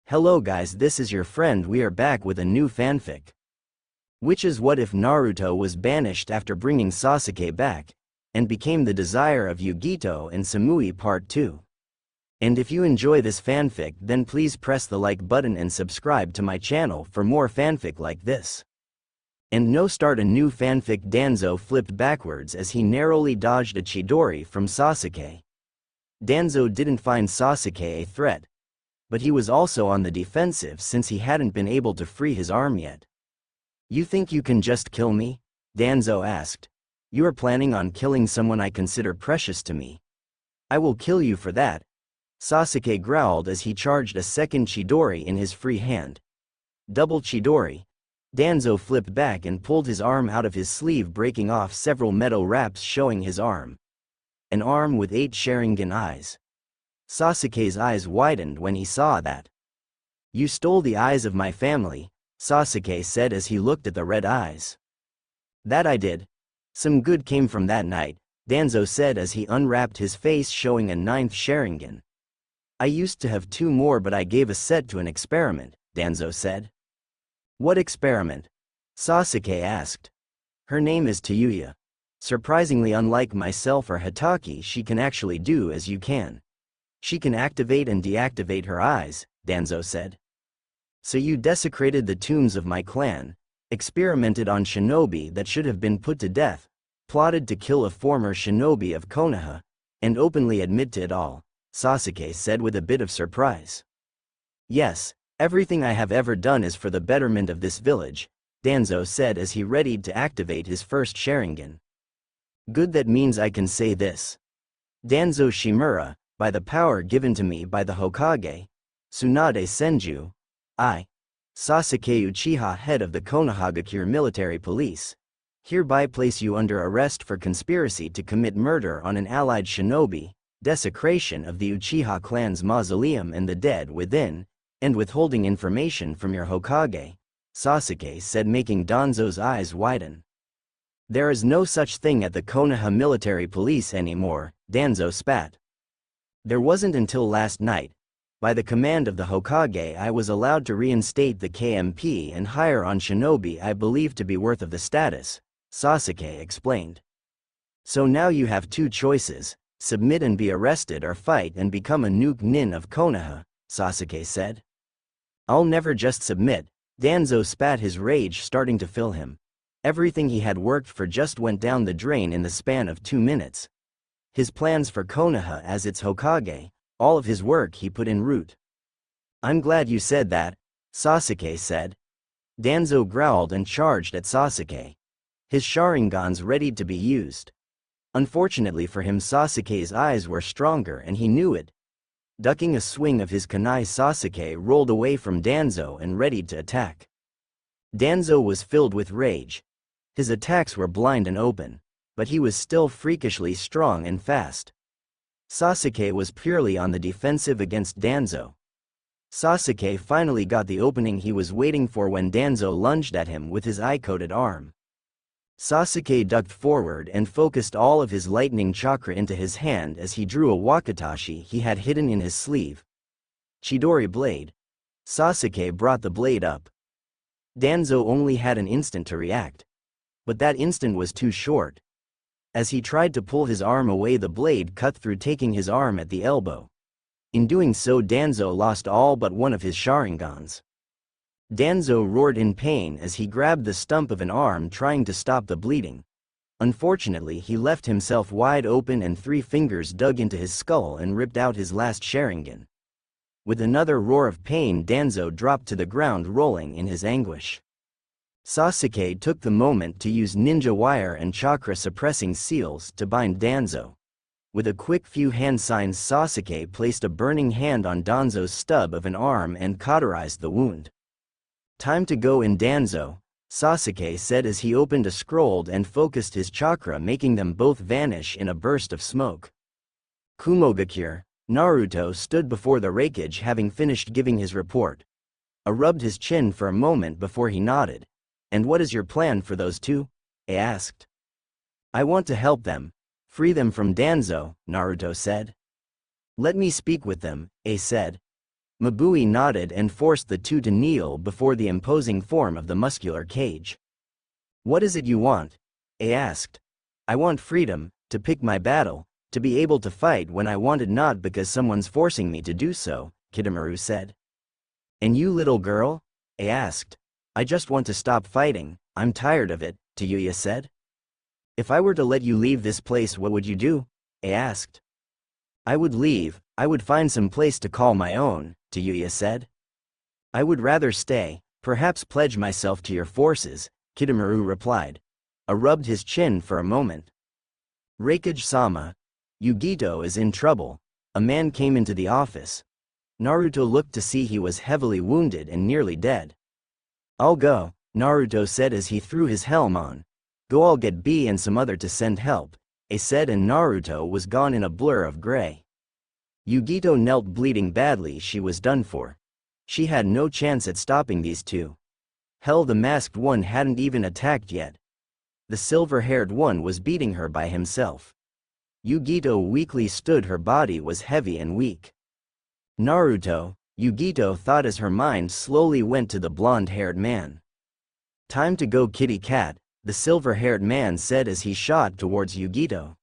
Hello guys, this is your friend. We are back with a new fanfic. Which is what if Naruto was banished after bringing Sasuke back, and became the desire of Yugito and Samui Part 2. And if you enjoy this fanfic, then please press the like button and subscribe to my channel for more fanfic like this. And no, start a new fanfic. Danzo flipped backwards as he narrowly dodged a Chidori from Sasuke. Danzo didn't find Sasuke a threat, but he was also on the defensive since he hadn't been able to free his arm yet. You think you can just kill me? Danzo asked. You are planning on killing someone I consider precious to me. I will kill you for that, Sasuke growled as he charged a second Chidori in his free hand. Double Chidori. Danzo flipped back and pulled his arm out of his sleeve, breaking off several metal wraps showing his arm. An arm with 8 Sharingan eyes. Sasuke's eyes widened when he saw that. You stole the eyes of my family, Sasuke said as he looked at the red eyes. That I did. Some good came from that night, Danzo said as he unwrapped his face showing a 9th Sharingan. I used to have 2 more, but I gave a set to an experiment, Danzo said. What experiment? Sasuke asked. Her name is Tayuya. Surprisingly unlike myself or Hitaki, she can actually do as you can. She can activate and deactivate her eyes, Danzo said. So you desecrated the tombs of my clan, experimented on shinobi that should have been put to death, plotted to kill a former shinobi of Konoha, and openly admit it all, Sasuke said with a bit of surprise. Yes, everything I have ever done is for the betterment of this village, Danzo said as he readied to activate his first Sharingan. Good, that means I can say this. Danzo Shimura, by the power given to me by the Hokage, Tsunade Senju, I, Sasuke Uchiha, head of the Konohagakure military police, hereby place you under arrest for conspiracy to commit murder on an allied shinobi, desecration of the Uchiha clan's mausoleum and the dead within, and withholding information from your Hokage, Sasuke said, making Danzo's eyes widen. There is no such thing at the Konoha military police anymore, Danzo spat. There wasn't until last night. By the command of the Hokage, I was allowed to reinstate the KMP and hire on shinobi I believe to be worth of the status, Sasuke explained. So now you have 2 choices, submit and be arrested, or fight and become a new nin of Konoha, Sasuke said. I'll never just submit, Danzo spat, his rage starting to fill him. Everything he had worked for just went down the drain in the span of 2 minutes. His plans for Konoha as its Hokage, all of his work he put en route. I'm glad you said that, Sasuke said. Danzo growled and charged at Sasuke. His Sharingans readied to be used. Unfortunately for him, Sasuke's eyes were stronger and he knew it. Ducking a swing of his kunai, Sasuke rolled away from Danzo and readied to attack. Danzo was filled with rage. His attacks were blind and open, but he was still freakishly strong and fast. Sasuke was purely on the defensive against Danzo. Sasuke finally got the opening he was waiting for when Danzo lunged at him with his eye-coated arm. Sasuke ducked forward and focused all of his lightning chakra into his hand as he drew a wakatashi he had hidden in his sleeve. Chidori blade. Sasuke brought the blade up. Danzo only had an instant to react. But that instant was too short. As he tried to pull his arm away, the blade cut through, taking his arm at the elbow. In doing so, Danzo lost all but one of his Sharingans. Danzo roared in pain as he grabbed the stump of an arm, trying to stop the bleeding. Unfortunately, he left himself wide open and 3 fingers dug into his skull and ripped out his last Sharingan. With another roar of pain, Danzo dropped to the ground, rolling in his anguish. Sasuke took the moment to use ninja wire and chakra suppressing seals to bind Danzo. With a quick few hand signs, Sasuke placed a burning hand on Danzo's stub of an arm and cauterized the wound. Time to go in, Danzo, Sasuke said as he opened a scroll and focused his chakra, making them both vanish in a burst of smoke. Kumogakure, Naruto stood before the wreckage, having finished giving his report. Rubbed his chin for a moment before he nodded. And what is your plan for those 2? He asked. I want to help them, free them from Danzo, Naruto said. Let me speak with them, A said. Mabui nodded and forced the two to kneel before the imposing form of the muscular cage. "What is it you want?" I asked. "I want freedom, to pick my battle, to be able to fight when I wanted, not because someone's forcing me to do so," Kitamaru said. "And you, little girl?" I asked. "I just want to stop fighting, I'm tired of it," Tayuya said. "If I were to let you leave this place, what would you do?" I asked. "I would leave, I would find some place to call my own," Tayuya said. "I would rather stay, perhaps pledge myself to your forces," Kitamaru replied. Rubbed his chin for a moment. "Raikage-sama, Yugito is in trouble." A man came into the office. Naruto looked to see he was heavily wounded and nearly dead. "I'll go," Naruto said as he threw his helm on. "Go, I'll get B and some other to send help," I said, and Naruto was gone in a blur of gray. Yugito knelt, bleeding badly. She was done for. She had no chance at stopping these two. Hell, the masked one hadn't even attacked yet. The silver-haired one was beating her by himself. Yugito weakly stood, her body was heavy and weak. "Naruto," Yugito thought as her mind slowly went to the blonde-haired man. "Time to go, kitty cat," the silver-haired man said as he shot towards Yugito.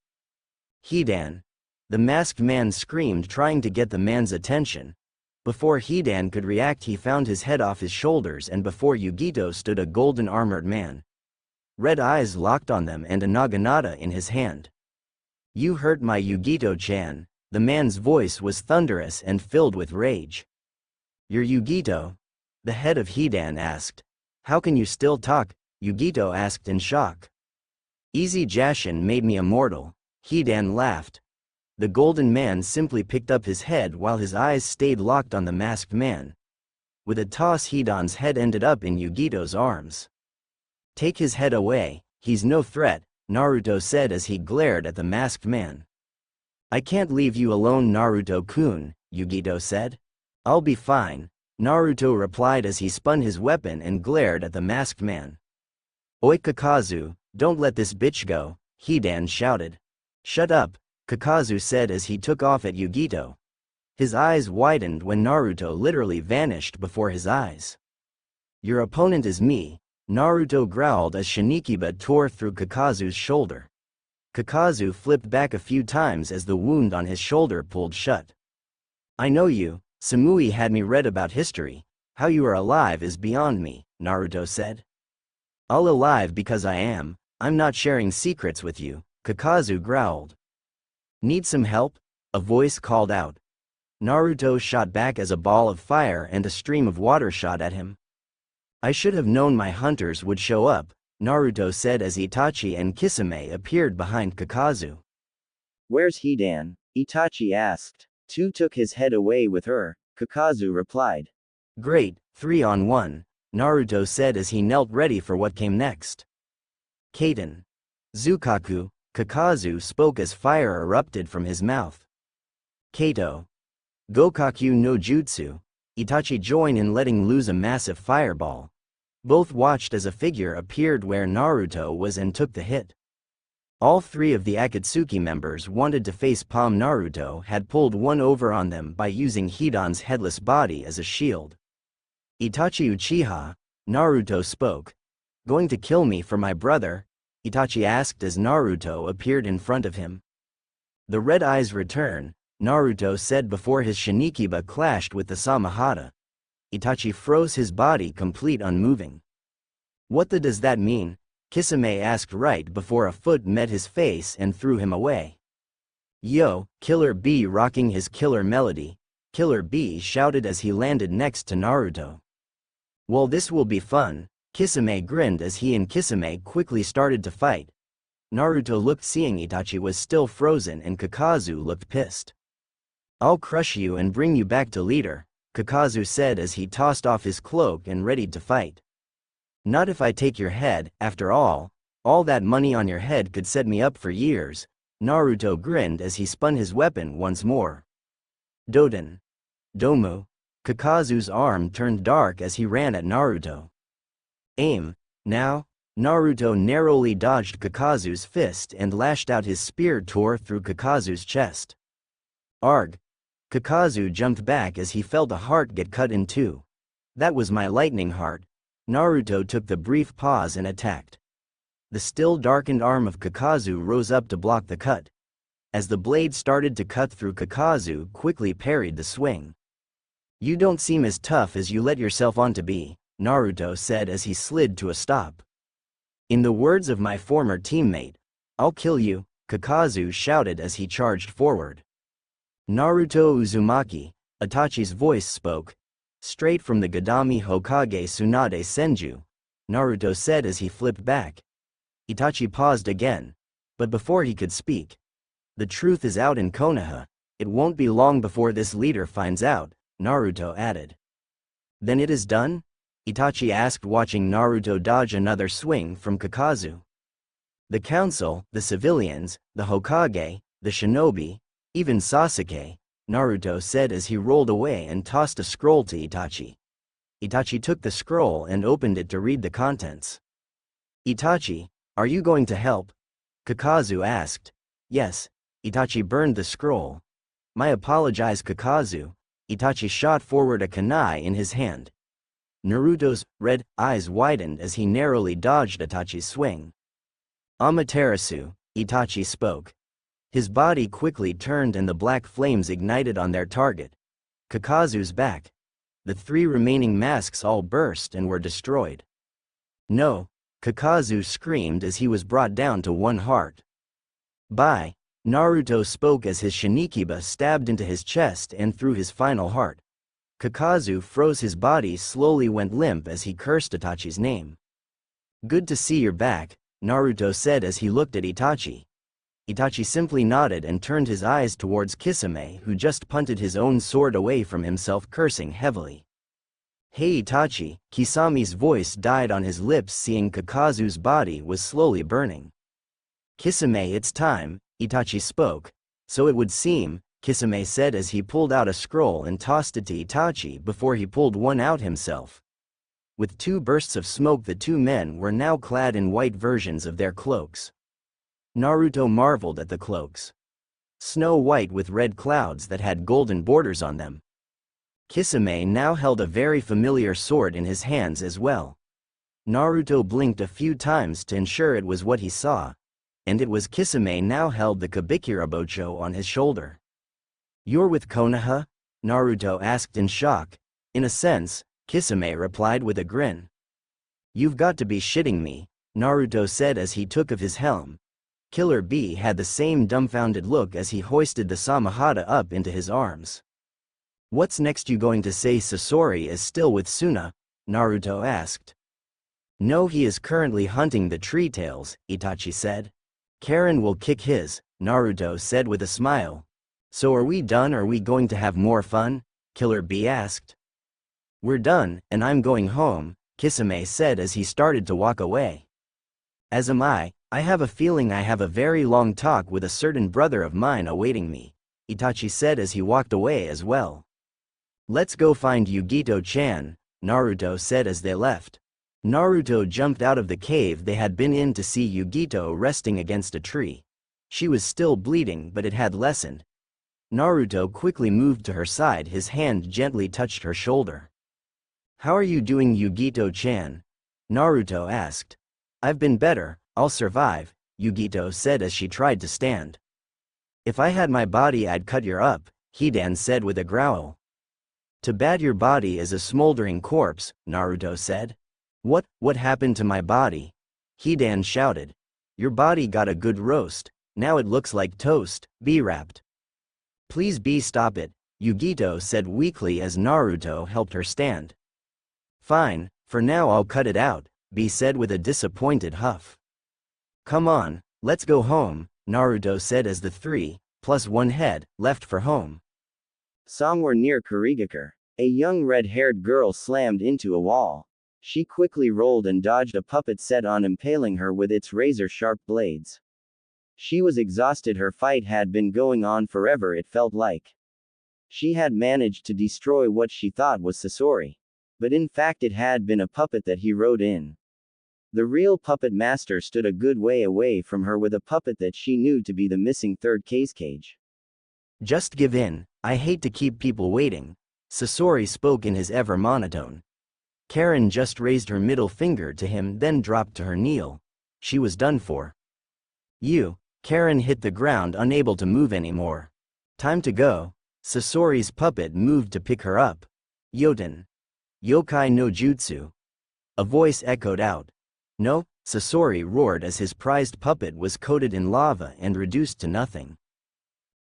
"Hidan!" The masked man screamed, trying to get the man's attention. Before Hidan could react, he found his head off his shoulders, and before Yugito stood a golden armored man. Red eyes locked on them and a naginata in his hand. "You hurt my Yugito-chan." The man's voice was thunderous and filled with rage. "You're Yugito?" the head of Hidan asked. "How can you still talk?" Yugito asked in shock. "Easy Jashin made me immortal," Hidan laughed. The golden man simply picked up his head while his eyes stayed locked on the masked man. With a toss, Hidan's head ended up in Yugito's arms. "Take his head away, he's no threat," Naruto said as he glared at the masked man. "I can't leave you alone, Naruto-kun," Yugito said. "I'll be fine," Naruto replied as he spun his weapon and glared at the masked man. "Oi Kakazu, don't let this bitch go," Hidan shouted. "Shut up," Kakazu said as he took off at Yugito. His eyes widened when Naruto literally vanished before his eyes. "Your opponent is me," Naruto growled as Shinikiba tore through Kakazu's shoulder. Kakazu flipped back a few times as the wound on his shoulder pulled shut. "I know you, Samui had me read about history. How you are alive is beyond me," Naruto said. "I'll alive because I am, I'm not sharing secrets with you," Kakazu growled. "Need some help?" a voice called out. Naruto shot back as a ball of fire and a stream of water shot at him. "I should have known my hunters would show up," Naruto said as Itachi and Kisame appeared behind Kakazu. "Where's Hidan?" Itachi asked. "Two took his head away with her," Kakazu replied. "Great, 3-on-1, Naruto said as he knelt ready for what came next. "Kaiten. Zukaku," Kakazu spoke as fire erupted from his mouth. "Kato. Gokaku no Jutsu," Itachi joined in, letting loose a massive fireball. Both watched as a figure appeared where Naruto was and took the hit. All three of the Akatsuki members wanted to face palm. Naruto had pulled one over on them by using Hidan's headless body as a shield. "Itachi Uchiha," Naruto spoke. "Going to kill me for my brother?" Itachi asked as Naruto appeared in front of him. "The red eyes return," Naruto said before his Shinikiba clashed with the Samahata. Itachi froze his body, complete unmoving. "What the does that mean?" Kisame asked right before a foot met his face and threw him away. "Yo, Killer B," rocking his killer melody, Killer B shouted as he landed next to Naruto. "Well, this will be fun," Kisame grinned as he and Kisame quickly started to fight. Naruto looked, seeing Itachi was still frozen, and Kakazu looked pissed. "I'll crush you and bring you back to leader," Kakazu said as he tossed off his cloak and readied to fight. "Not if I take your head, after all that money on your head could set me up for years," Naruto grinned as he spun his weapon once more. "Doden. Domu." Kakazu's arm turned dark as he ran at Naruto. "Aim, now." Naruto narrowly dodged Kakazu's fist and lashed out his spear, tore through Kakazu's chest. "Arg." Kakazu jumped back as he felt a heart get cut in two. That was my lightning heart. Naruto took the brief pause and attacked. The still darkened arm of Kakazu rose up to block the cut. As the blade started to cut through, Kakazu quickly parried the swing. "You don't seem as tough as you let yourself on to be," Naruto said as he slid to a stop. "In the words of my former teammate, I'll kill you," Kakazu shouted as he charged forward. "Naruto Uzumaki," Itachi's voice spoke. "Straight from the Gadami Hokage Tsunade Senju," Naruto said as he flipped back. Itachi paused again. But before he could speak, "The truth is out in Konoha. It won't be long before this leader finds out," Naruto added. "Then it is done?" Itachi asked, watching Naruto dodge another swing from Kakazu. "The council, the civilians, the Hokage, the shinobi, even Sasuke," Naruto said as he rolled away and tossed a scroll to Itachi. Itachi took the scroll and opened it to read the contents. "Itachi, are you going to help?" Kakazu asked. "Yes." Itachi burned the scroll. "My apologize, Kakazu." Itachi shot forward a kunai in his hand. Naruto's red eyes widened as he narrowly dodged Itachi's swing. "Amaterasu," Itachi spoke. His body quickly turned and the black flames ignited on their target. Kakazu's back. The three remaining masks all burst and were destroyed. "No!" Kakazu screamed as he was brought down to one heart. "Bye!" Naruto spoke as his Shinikiba stabbed into his chest and through his final heart. Kakazu froze, his body slowly went limp as he cursed Itachi's name. "Good to see you're back," Naruto said as he looked at Itachi. Itachi simply nodded and turned his eyes towards Kisame, who just punted his own sword away from himself, cursing heavily. "Hey Itachi," Kisami's voice died on his lips, seeing Kakazu's body was slowly burning. "Kisame, it's time," Itachi spoke. "So it would seem," Kisame said as he pulled out a scroll and tossed it to Itachi before he pulled one out himself. With two bursts of smoke, the two men were now clad in white versions of their cloaks. Naruto marveled at the cloaks. Snow white with red clouds that had golden borders on them. Kisame now held a very familiar sword in his hands as well. Naruto blinked a few times to ensure it was what he saw, and it was. Kisame now held the Kabikirabocho on his shoulder. "You're with Konoha?" Naruto asked in shock. "In a sense," Kisame replied with a grin. "You've got to be shitting me," Naruto said as he took off his helm. Killer Bee had the same dumbfounded look as he hoisted the Samahata up into his arms. "What's next? You going to say Sasori is still with Suna?" Naruto asked. "No, he is currently hunting the tree tails," Itachi said. "Karen will kick his," Naruto said with a smile. "So are we done? Are we going to have more fun?" Killer Bee asked. "We're done, and I'm going home," Kisame said as he started to walk away. "As am I. I have a feeling I have a very long talk with a certain brother of mine awaiting me," Itachi said as he walked away as well. "Let's go find Yugito-chan," Naruto said as they left. Naruto jumped out of the cave they had been in to see Yugito resting against a tree. She was still bleeding, but it had lessened. Naruto quickly moved to her side, his hand gently touched her shoulder. "How are you doing, Yugito-chan?" Naruto asked. "I've been better, I'll survive," Yugito said as she tried to stand. "If I had my body I'd cut you up," Hidan said with a growl. "Too bad your body is a smoldering corpse," Naruto said. What happened to my body?" Hidan shouted. "Your body got a good roast, now it looks like toast, be wrapped." "Please be stop it," Yugito said weakly as Naruto helped her stand. "Fine, for now I'll cut it out," B said with a disappointed huff. "Come on, let's go home," Naruto said as the three, plus one head, left for home. Somewhere near Kurigakure, a young red-haired girl slammed into a wall. She quickly rolled and dodged a puppet set on impaling her with its razor-sharp blades. She was exhausted. Her fight had been going on forever, it felt like. She had managed to destroy what she thought was Sasori. But in fact it had been a puppet that he rode in. The real puppet master stood a good way away from her with a puppet that she knew to be the missing third case cage. "Just give in," I hate to keep people waiting, Sasori spoke in his ever monotone. Karen just raised her middle finger to him, then dropped to her kneel. She was done for. Karen hit the ground, unable to move anymore. Time to go. Sasori's puppet moved to pick her up. Yoten. Yokai no jutsu. A voice echoed out. No, Sasori roared as his prized puppet was coated in lava and reduced to nothing.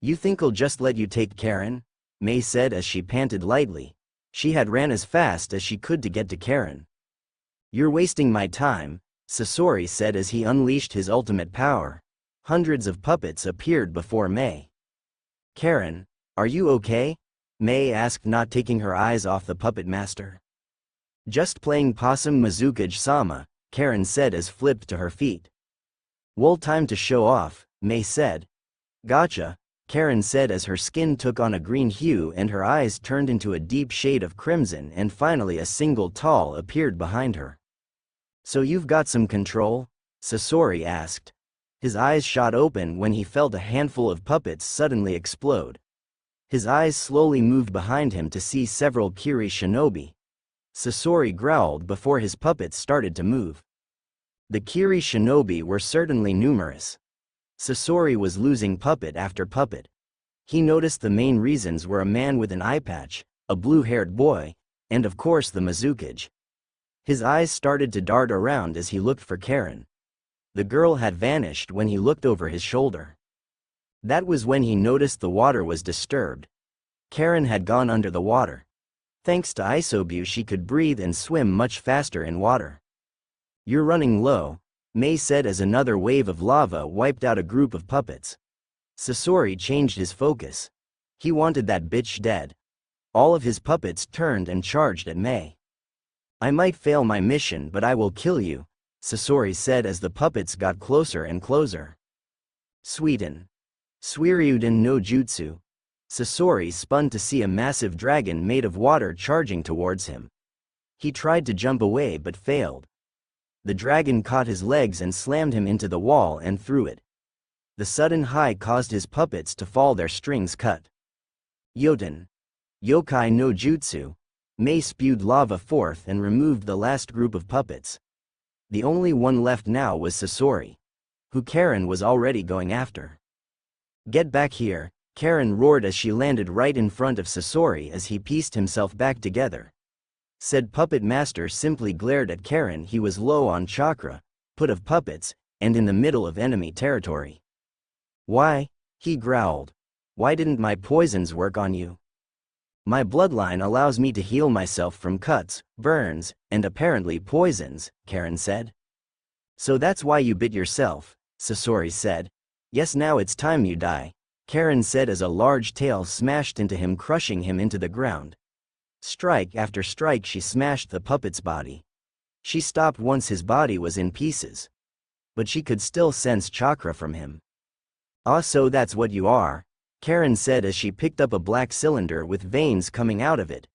You think I'll just let you take Karen? Mei said as she panted lightly. She had ran as fast as she could to get to Karen. You're wasting my time, Sasori said as he unleashed his ultimate power. Hundreds of puppets appeared before Mei. Karen, are you okay? Mei asked, not taking her eyes off the puppet master. Just playing possum Mizukage-sama, Karen said as flipped to her feet. Well, time to show off, Mei said. Gotcha, Karen said as her skin took on a green hue and her eyes turned into a deep shade of crimson, and finally a single tall appeared behind her. So you've got some control? Sasori asked. His eyes shot open when he felt a handful of puppets suddenly explode. His eyes slowly moved behind him to see several Kiri shinobi. Sasori growled before his puppets started to move. The Kiri shinobi were certainly numerous. Sasori was losing puppet after puppet. He noticed the main reasons were a man with an eye patch, a blue-haired boy, and of course the Mizukage. His eyes started to dart around as he looked for Karen. The girl had vanished when he looked over his shoulder. That was when he noticed the water was disturbed. Karen had gone under the water. Thanks to Isobu, she could breathe and swim much faster in water. You're running low, Mei said as another wave of lava wiped out a group of puppets. Sasori changed his focus. He wanted that bitch dead. All of his puppets turned and charged at Mei. I might fail my mission, but I will kill you, Sasori said as the puppets got closer and closer. Suiden. Suiryuden no jutsu. Sasori spun to see a massive dragon made of water charging towards him. He tried to jump away but failed. The dragon caught his legs and slammed him into the wall and threw it. The sudden high caused his puppets to fall, their strings cut. Yoten. Yokai no jutsu. Mei spewed lava forth and removed the last group of puppets. The only one left now was Sasori, who Karen was already going after. Get back here, Karen roared as she landed right in front of Sasori as he pieced himself back together. Said puppet master simply glared at Karen. He was low on chakra, put of puppets, and in the middle of enemy territory. Why? He growled. Why didn't my poisons work on you? My bloodline allows me to heal myself from cuts, burns, and apparently poisons, Karen said. So that's why you bit yourself, Sasori said. Yes, now it's time you die, Karen said as a large tail smashed into him, crushing him into the ground. Strike after strike she smashed the puppet's body. She stopped once his body was in pieces. But she could still sense chakra from him. Ah, so that's what you are, Karen said as she picked up a black cylinder with veins coming out of it.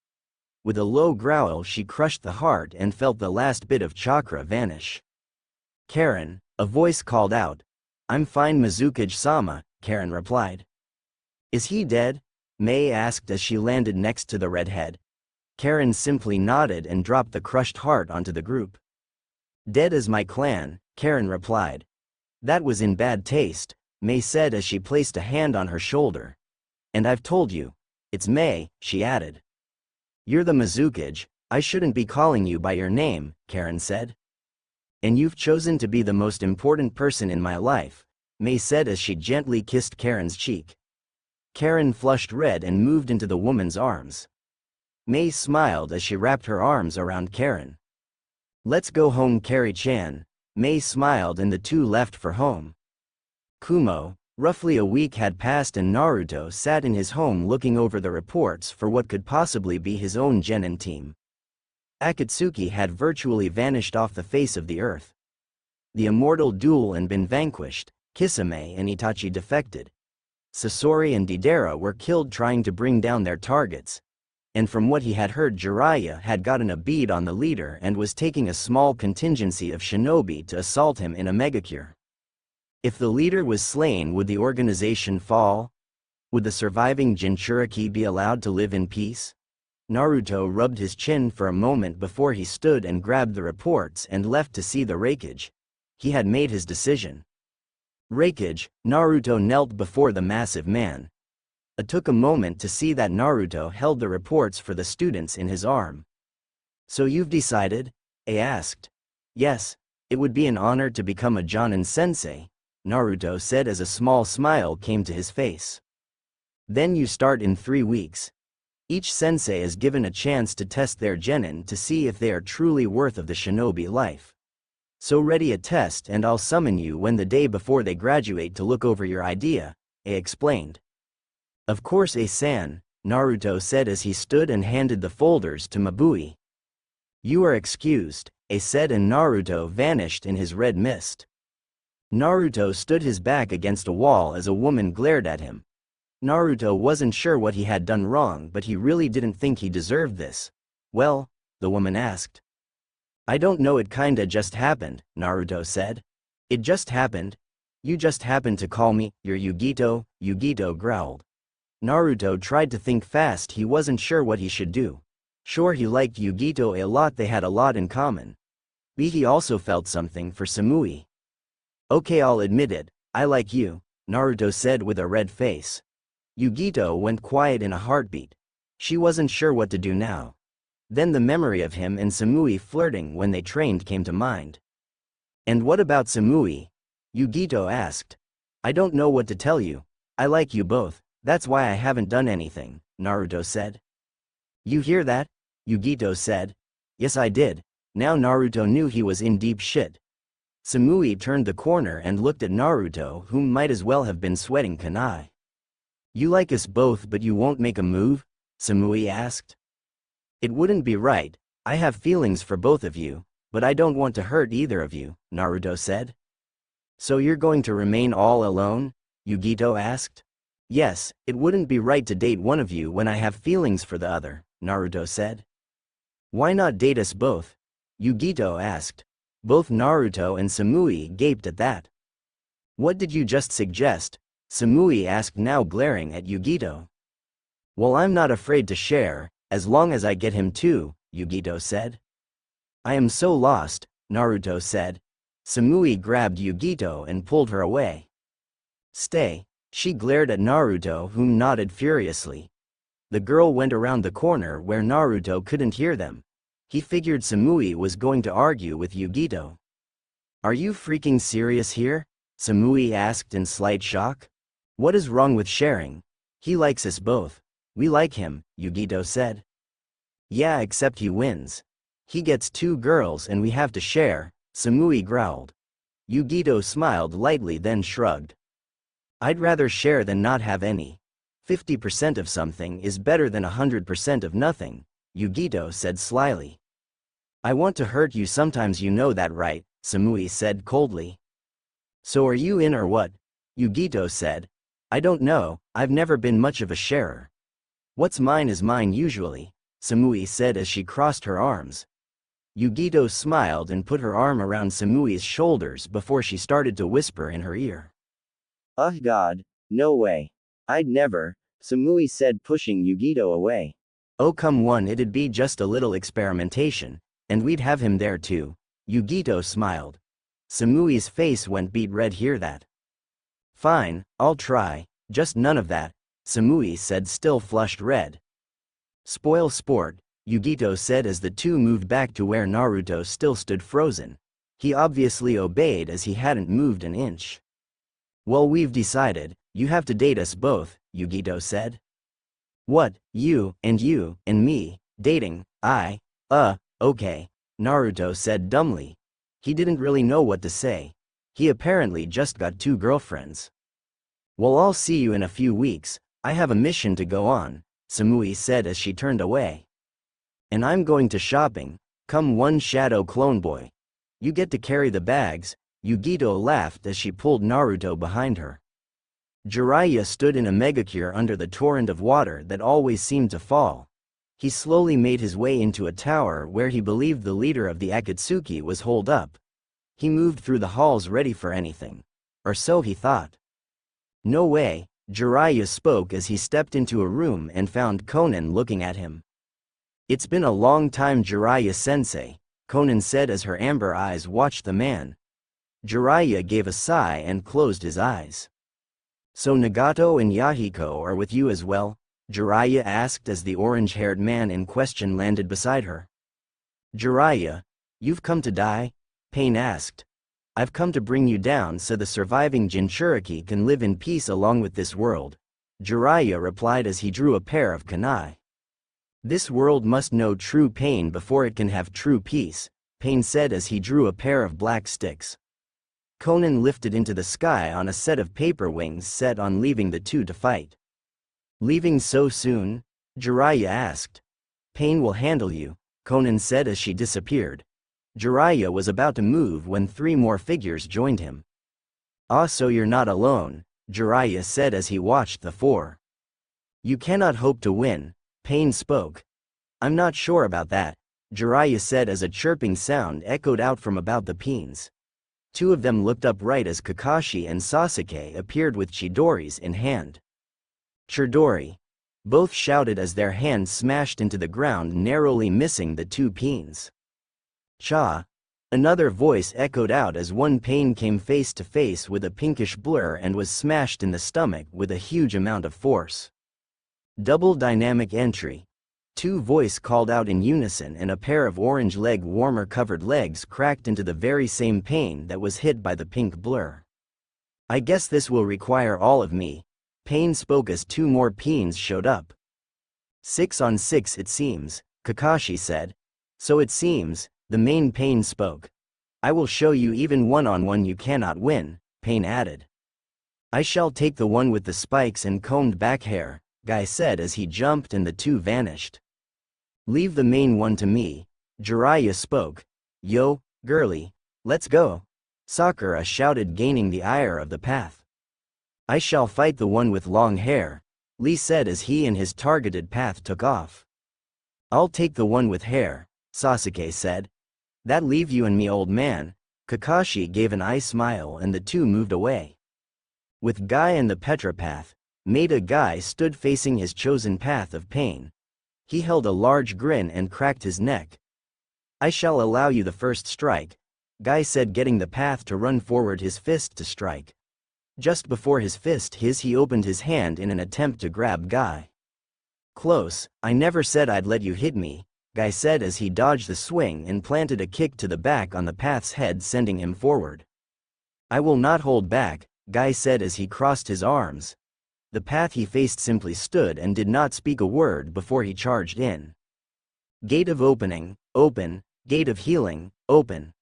With a low growl she crushed the heart and felt the last bit of chakra vanish. Karen, a voice called out. I'm fine, Mizukage-sama, Karen replied. Is he dead? Mei asked as she landed next to the redhead. Karen simply nodded and dropped the crushed heart onto the group. Dead as my clan, Karen replied. That was in bad taste, Mei said as she placed a hand on her shoulder. And I've told you. It's Mei, she added. You're the Mizukage, I shouldn't be calling you by your name, Karen said. And you've chosen to be the most important person in my life, Mei said as she gently kissed Karen's cheek. Karen flushed red and moved into the woman's arms. Mei smiled as she wrapped her arms around Karen. Let's go home, Kari-chan, Mei smiled and the two left for home. Kumo, roughly a week had passed and Naruto sat in his home looking over the reports for what could possibly be his own genin team. Akatsuki had virtually vanished off the face of the earth. The immortal duel and been vanquished, Kisame and Itachi defected. Sasori and Deidara were killed trying to bring down their targets. And from what he had heard, Jiraiya had gotten a bead on the leader and was taking a small contingency of shinobi to assault him in a megacure. If the leader was slain, would the organization fall? Would the surviving Jinchuriki be allowed to live in peace? Naruto rubbed his chin for a moment before he stood and grabbed the reports and left to see the wreckage. He had made his decision. Wreckage, Naruto knelt before the massive man. It took a moment to see that Naruto held the reports for the students in his arm. So you've decided? I asked. Yes, it would be an honor to become a Jonin sensei, Naruto said as a small smile came to his face. Then you start in 3 weeks. Each sensei is given a chance to test their genin to see if they are truly worth of the shinobi life. So ready a test and I'll summon you when the day before they graduate to look over your idea, I explained. Of course A-san, Naruto said as he stood and handed the folders to Mabui. You are excused, A said and Naruto vanished in his red mist. Naruto stood his back against a wall as a woman glared at him. Naruto wasn't sure what he had done wrong but he really didn't think he deserved this. Well, the woman asked. I don't know, it kinda just happened, Naruto said. It just happened? You just happened to call me your Yugito, Yugito growled. Naruto tried to think fast, he wasn't sure what he should do. Sure, he liked Yugito a lot, they had a lot in common. But he also felt something for Samui. Okay, I'll admit it, I like you, Naruto said with a red face. Yugito went quiet in a heartbeat. She wasn't sure what to do now. Then the memory of him and Samui flirting when they trained came to mind. And what about Samui? Yugito asked. I don't know what to tell you. I like you both, that's why I haven't done anything, Naruto said. You hear that? Yugito said. Yes, I did. Now Naruto knew he was in deep shit. Samui turned the corner and looked at Naruto, who might as well have been sweating kunai. You like us both but you won't make a move? Samui asked. It wouldn't be right, I have feelings for both of you, but I don't want to hurt either of you, Naruto said. So you're going to remain all alone? Yugito asked. Yes, it wouldn't be right to date one of you when I have feelings for the other, Naruto said. Why not date us both? Yugito asked. Both Naruto and Samui gaped at that. What did you just suggest? Samui asked, now glaring at Yugito. Well, I'm not afraid to share, as long as I get him too, Yugito said. I am so lost, Naruto said. Samui grabbed Yugito and pulled her away. Stay, she glared at Naruto, who nodded furiously. The girl went around the corner where Naruto couldn't hear them. He figured Samui was going to argue with Yugito. Are you freaking serious here? Samui asked in slight shock. What is wrong with sharing? He likes us both. We like him, Yugito said. Yeah, except he wins. He gets 2 girls and we have to share, Samui growled. Yugito smiled lightly then shrugged. I'd rather share than not have any. 50% of something is better than 100% of nothing, Yugito said slyly. I want to hurt you sometimes, you know that, right? Samui said coldly. So are you in or what? Yugito said. I don't know, I've never been much of a sharer. What's mine is mine usually, Samui said as she crossed her arms. Yugito smiled and put her arm around Samui's shoulders before she started to whisper in her ear. Oh God, no way. I'd never, Samui said, pushing Yugito away. Oh come on, it'd be just a little experimentation, and we'd have him there too, Yugito smiled. Samui's face went beet red. Hear that? Fine, I'll try, just none of that, Samui said, still flushed red. Spoil sport, Yugito said as the two moved back to where Naruto still stood frozen. He obviously obeyed as he hadn't moved an inch. Well, we've decided, you have to date us both, Yugito said. What, you and me, dating, okay, Naruto said dumbly. He didn't really know what to say. He apparently just got 2 girlfriends. Well, I'll see you in a few weeks, I have a mission to go on, Samui said as she turned away. And I'm going to shopping, come one shadow clone boy. You get to carry the bags, Yugito laughed as she pulled Naruto behind her. Jiraiya stood in a megacure under the torrent of water that always seemed to fall. He slowly made his way into a tower where he believed the leader of the Akatsuki was holed up. He moved through the halls ready for anything. Or so he thought. No way, Jiraiya spoke as he stepped into a room and found Konan looking at him. It's been a long time, Jiraiya-sensei, Konan said as her amber eyes watched the man. Jiraiya gave a sigh and closed his eyes. So Nagato and Yahiko are with you as well? Jiraiya asked as the orange-haired man in question landed beside her. Jiraiya, you've come to die? Pain asked. I've come to bring you down so the surviving Jinchuriki can live in peace along with this world, Jiraiya replied as he drew a pair of kunai. This world must know true pain before it can have true peace, Pain said as he drew a pair of black sticks. Konan lifted into the sky on a set of paper wings set on leaving the two to fight. Leaving so soon? Jiraiya asked. Pain will handle you, Konan said as she disappeared. Jiraiya was about to move when three more figures joined him. Ah, so you're not alone, Jiraiya said as he watched the four. You cannot hope to win, Pain spoke. I'm not sure about that, Jiraiya said as a chirping sound echoed out from about the peens. Two of them looked up right as Kakashi and Sasuke appeared with Chidori's in hand. Chidori! Both shouted as their hands smashed into the ground, narrowly missing the two peens. Cha! Another voice echoed out as one Pain came face to face with a pinkish blur and was smashed in the stomach with a huge amount of force. Double dynamic entry. Two voice called out in unison and a pair of orange leg warmer covered legs cracked into the very same Pain that was hit by the pink blur. I guess this will require all of me, Pain spoke as two more Peens showed up. 6 on 6 it seems, Kakashi said. So it seems, the main Pain spoke. I will show you even one-on-one you cannot win, Pain added. I shall take the one with the spikes and combed back hair, Guy said as he jumped and the two vanished. Leave the main one to me, Jiraiya spoke. Yo, girly, let's go, Sakura shouted, gaining the ire of the path. I shall fight the one with long hair, Lee said as he and his targeted path took off. I'll take the one with hair, Sasuke said. That leave you and me, old man, Kakashi gave an eye smile and the two moved away. With Guy and the Petra path, Maida Guy stood facing his chosen path of Pain. He held a large grin and cracked his neck. I shall allow you the first strike, Guy said, getting the path to run forward his fist to strike. Just before his fist he opened his hand in an attempt to grab Guy. Close, I never said I'd let you hit me, Guy said as he dodged the swing and planted a kick to the back on the path's head, sending him forward. I will not hold back, Guy said as he crossed his arms. The path he faced simply stood and did not speak a word before he charged in. Gate of opening, open, gate of healing, open.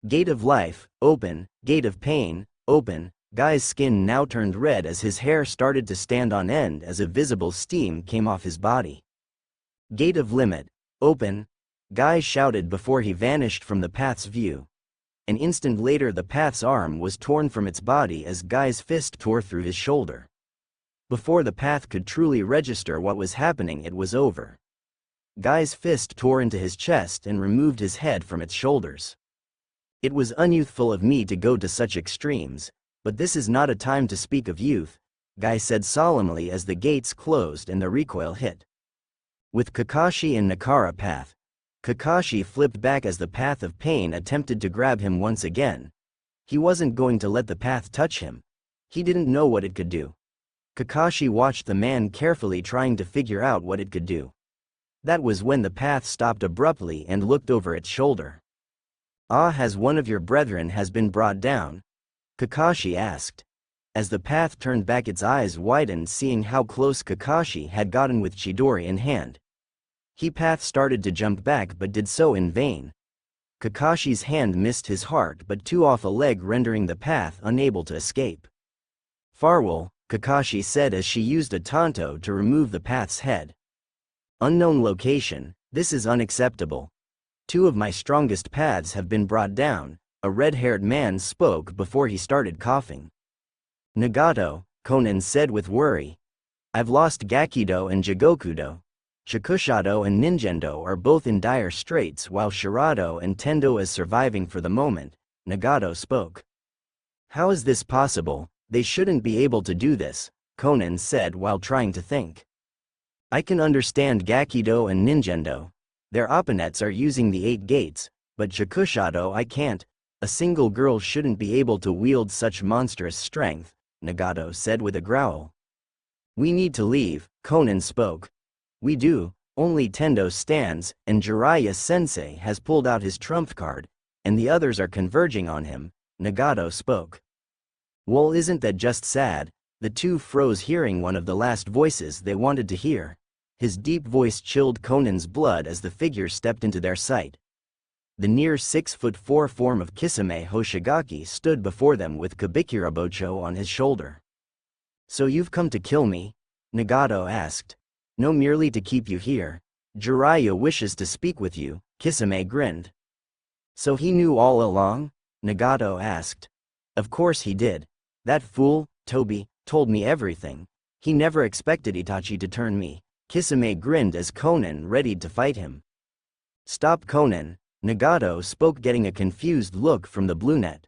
Gate of life, open, gate of pain, open. Guy's skin now turned red as his hair started to stand on end as a visible steam came off his body. Gate of limit, open, Guy shouted before he vanished from the path's view. An instant later the path's arm was torn from its body as Guy's fist tore through his shoulder. Before the path could truly register what was happening, it was over. Guy's fist tore into his chest and removed his head from its shoulders. It was unyouthful of me to go to such extremes, but this is not a time to speak of youth, Guy said solemnly as the gates closed and the recoil hit. With Kakashi and Nakara path, Kakashi flipped back as the path of Pain attempted to grab him once again. He wasn't going to let the path touch him. He didn't know what it could do. Kakashi watched the man carefully, trying to figure out what it could do. That was when the path stopped abruptly and looked over its shoulder. Ah, has one of your brethren has been brought down? Kakashi asked. As the path turned back, its eyes widened, seeing how close Kakashi had gotten with Chidori in hand. Path started to jump back but did so in vain. Kakashi's hand missed his heart but too off a leg, rendering the path unable to escape. Farewell, Kakashi said as she used a tanto to remove the path's head. Unknown location, this is unacceptable. Two of my strongest paths have been brought down, a red-haired man spoke before he started coughing. Nagato, Konan said with worry. I've lost Gakido and Jigokudo. Shikusado and Ninjendo are both in dire straits while Shirado and Tendo is surviving for the moment, Nagato spoke. How is this possible? They shouldn't be able to do this, Conan said while trying to think. I can understand Gakido and Ninjendo. Their opponents are using the 8 gates, but Shakushado I can't. A single girl shouldn't be able to wield such monstrous strength, Nagato said with a growl. We need to leave, Conan spoke. We do, only Tendo stands, and Jiraiya-sensei has pulled out his trump card, and the others are converging on him, Nagato spoke. Well, isn't that just sad? The two froze hearing one of the last voices they wanted to hear. His deep voice chilled Conan's blood as the figure stepped into their sight. The near 6'4" form of Kisame Hoshigaki stood before them with Kabikirabocho on his shoulder. So you've come to kill me? Nagato asked. No, merely to keep you here. Jiraiya wishes to speak with you, Kisame grinned. So he knew all along? Nagato asked. Of course he did. That fool, Tobi, told me everything. He never expected Itachi to turn me. Kisame grinned as Conan readied to fight him. Stop, Conan, Nagato spoke, getting a confused look from the brunette.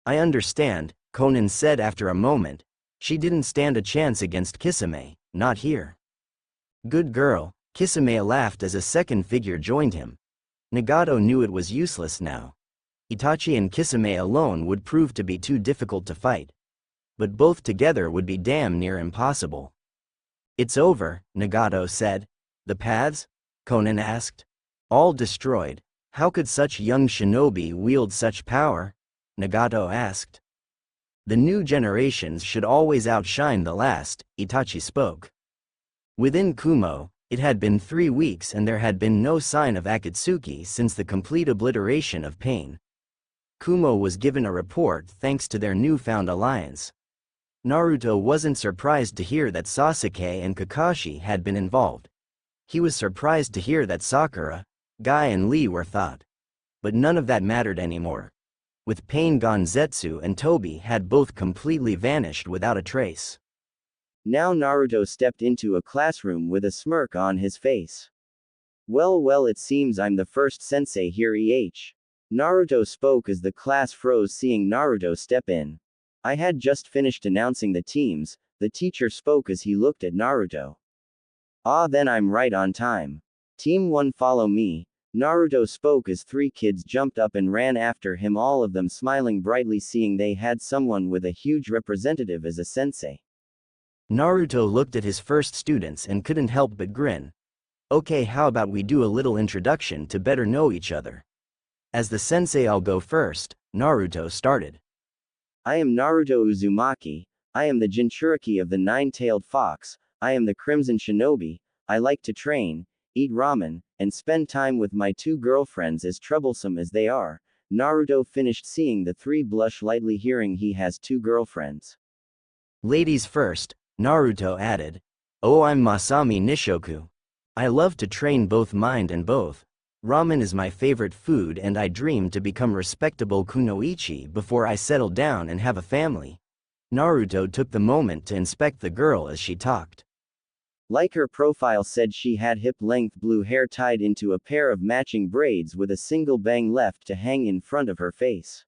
I understand, Conan said after a moment. She didn't stand a chance against Kisame, not here. Good girl, Kisame laughed as a second figure joined him. Nagato knew it was useless now. Itachi and Kisame alone would prove to be too difficult to fight. But both together would be damn near impossible. It's over, Nagato said. The paths? Conan asked. All destroyed. How could such young shinobi wield such power? Nagato asked. The new generations should always outshine the last, Itachi spoke. Within Kumo, it had been 3 weeks and there had been no sign of Akatsuki since the complete obliteration of Pain. Kumo was given a report thanks to their newfound alliance. Naruto wasn't surprised to hear that Sasuke and Kakashi had been involved. He was surprised to hear that Sakura, Guy and Lee were thought. But none of that mattered anymore. With Pain gone, Zetsu and Tobi had both completely vanished without a trace. Now Naruto stepped into a classroom with a smirk on his face. Well, it seems I'm the first sensei here. Naruto spoke as the class froze seeing Naruto step in. I had just finished announcing the teams, the teacher spoke as he looked at Naruto. Ah, then I'm right on time. Team 1, follow me. Naruto spoke as 3 kids jumped up and ran after him, all of them smiling brightly seeing they had someone with a huge representative as a sensei. Naruto looked at his first students and couldn't help but grin. Okay, how about we do a little introduction to better know each other? As the sensei, I'll go first, Naruto started. I am Naruto Uzumaki. I am the Jinchuriki of the 9-tailed fox. I am the Crimson Shinobi. I like to train, eat ramen, and spend time with my 2 girlfriends, as troublesome as they are. Naruto finished, seeing the 3 blush lightly hearing he has 2 girlfriends. Ladies first, Naruto added. Oh, I'm Masami Nishoku. I love to train both mind and both. Ramen is my favorite food and I dream to become respectable kunoichi before I settle down and have a family. Naruto took the moment to inspect the girl as she talked. Like her profile said, she had hip-length blue hair tied into a pair of matching braids with a single bang left to hang in front of her face.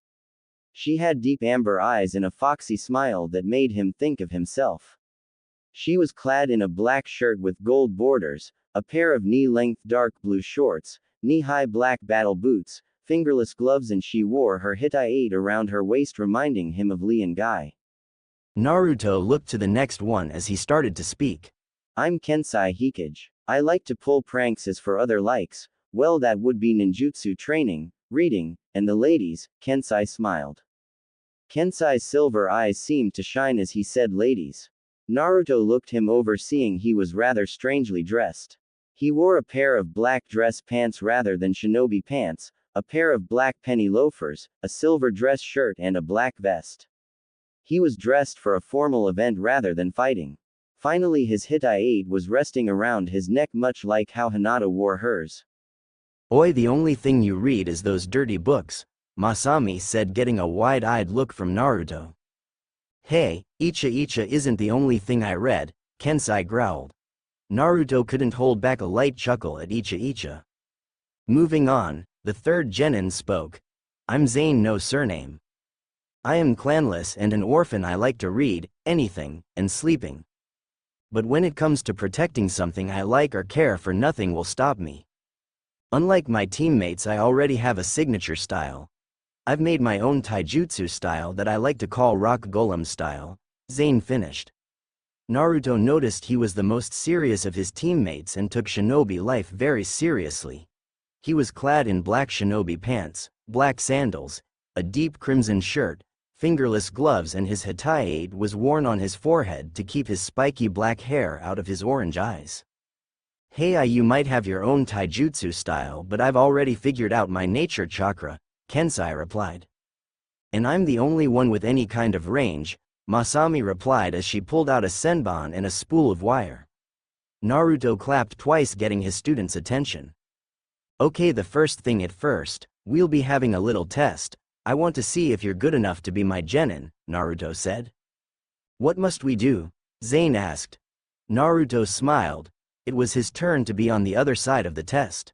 She had deep amber eyes and a foxy smile that made him think of himself. She was clad in a black shirt with gold borders, a pair of knee-length dark blue shorts, knee-high black battle boots, fingerless gloves, and she wore her hitai around her waist, reminding him of Lee and Guy. Naruto looked to the next one as he started to speak. I'm Kensai Hikage. I like to pull pranks. As for other likes, well, that would be ninjutsu training, reading, and the ladies. Kensai smiled. Kensai's silver eyes seemed to shine as he said ladies. Naruto looked him over, seeing he was rather strangely dressed. He wore a pair of black dress pants rather than shinobi pants, a pair of black penny loafers, a silver dress shirt, and a black vest. He was dressed for a formal event rather than fighting. Finally, his hitai was resting around his neck, much like how Hinata wore hers. Oi, the only thing you read is those dirty books, Masami said, getting a wide-eyed look from Naruto. Hey, Icha isn't the only thing I read, Kensai growled. Naruto couldn't hold back a light chuckle at Icha. Moving on, the third genin spoke. I'm Zane, no surname. I am clanless and an orphan. I like to read, anything, and sleeping. But when it comes to protecting something I like or care for, nothing will stop me. Unlike my teammates, I already have a signature style. I've made my own taijutsu style that I like to call Rock Golem style, Zane finished. Naruto noticed he was the most serious of his teammates and took shinobi life very seriously. He was clad in black shinobi pants, black sandals, a deep crimson shirt, fingerless gloves, and his hataide was worn on his forehead to keep his spiky black hair out of his orange eyes. Hey, you might have your own taijutsu style, but I've already figured out my nature chakra, Kensai replied. And I'm the only one with any kind of range, Masami replied as she pulled out a senbon and a spool of wire. Naruto clapped twice, getting his students' attention. Okay, the first thing at first, we'll be having a little test. I want to see if you're good enough to be my genin, Naruto said. What must we do? Zane asked. Naruto smiled. It was his turn to be on the other side of the test.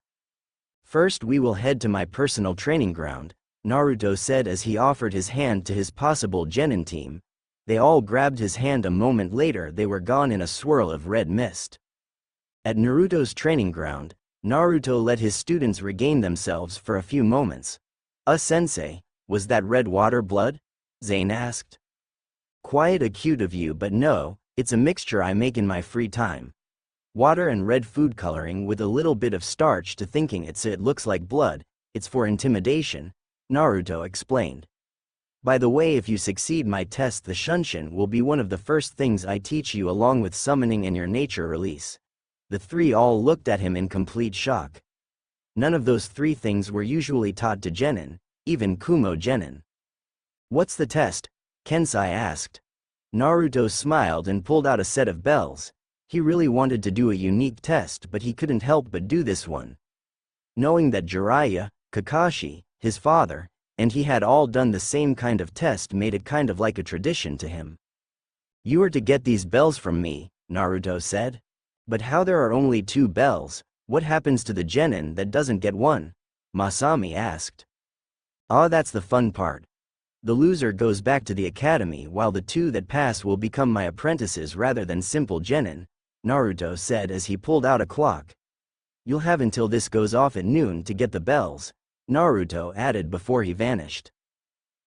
First, we will head to my personal training ground, Naruto said as he offered his hand to his possible genin team. They all grabbed his hand. A moment later, they were gone in a swirl of red mist. At Naruto's training ground, Naruto let his students regain themselves for a few moments. Sensei, was that red water blood? Zane asked. Quite cute of you, but no, it's a mixture I make in my free time. Water and red food coloring with a little bit of starch to thinking it looks like blood, it's for intimidation, Naruto explained. By the way, if you succeed my test, the Shunshin will be one of the first things I teach you, along with summoning and your nature release. The three all looked at him in complete shock. None of those three things were usually taught to genin, even Kumo genin. What's the test? Kensai asked. Naruto smiled and pulled out a set of bells. He really wanted to do a unique test, but he couldn't help but do this one. Knowing that Jiraiya, Kakashi, his father, and he had all done the same kind of test made it kind of like a tradition to him. You are to get these bells from me, Naruto said. But how there are only 2 bells, what happens to the genin that doesn't get one? Masami asked. That's the fun part. The loser goes back to the academy, while the 2 that pass will become my apprentices rather than simple genin, Naruto said as he pulled out a clock. You'll have until this goes off at noon to get the bells, Naruto added before he vanished.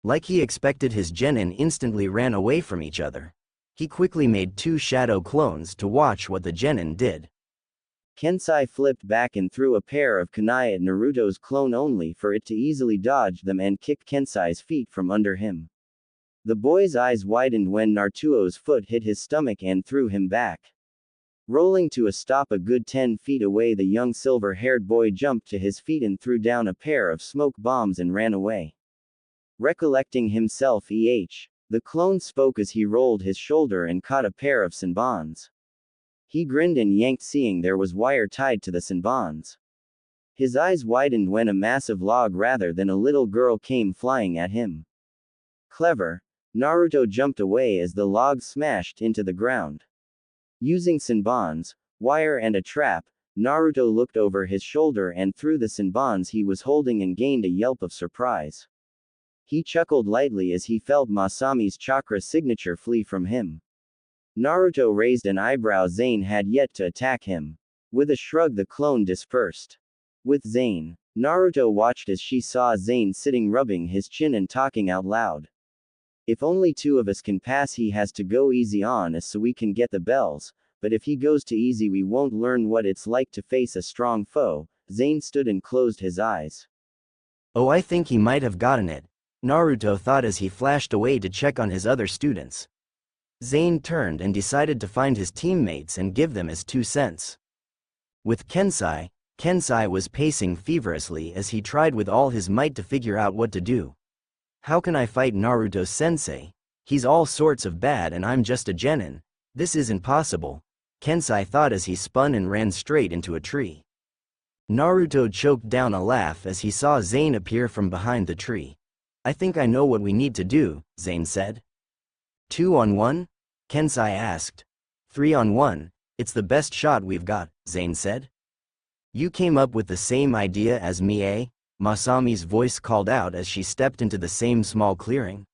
Like he expected, his genin instantly ran away from each other. He quickly made 2 shadow clones to watch what the genin did. Kensai flipped back and threw a pair of kunai at Naruto's clone only for it to easily dodge them and kicked Kensai's feet from under him. The boy's eyes widened when Naruto's foot hit his stomach and threw him back. Rolling to a stop a good 10 feet away, the young silver-haired boy jumped to his feet and threw down a pair of smoke bombs and ran away. Recollecting himself, the clone spoke as he rolled his shoulder and caught a pair of senbons. He grinned and yanked, seeing there was wire tied to the senbons. His eyes widened when a massive log rather than a little girl came flying at him. Clever. Naruto jumped away as the log smashed into the ground. Using senbons, wire and a trap, Naruto looked over his shoulder and threw the senbons he was holding and gained a yelp of surprise. He chuckled lightly as he felt Masami's chakra signature flee from him. Naruto raised an eyebrow. Zane had yet to attack him. With a shrug, the clone dispersed. With Zane, Naruto watched as she saw Zane sitting rubbing his chin and talking out loud. If only 2 of us can pass, he has to go easy on us so we can get the bells, but if he goes too easy we won't learn what it's like to face a strong foe. Zane stood and closed his eyes. Oh, I think he might have gotten it, Naruto thought as he flashed away to check on his other students. Zane turned and decided to find his teammates and give them his 2 cents. With Kensai was pacing feverishly as he tried with all his might to figure out what to do. How can I fight Naruto-sensei? He's all sorts of bad and I'm just a genin. This isn't possible, Kensai thought as he spun and ran straight into a tree. Naruto choked down a laugh as he saw Zane appear from behind the tree. I think I know what we need to do, Zane said. 2 on 1? Kensai asked. 3 on 1, it's the best shot we've got, Zane said. You came up with the same idea as me, eh? Masami's voice called out as she stepped into the same small clearing.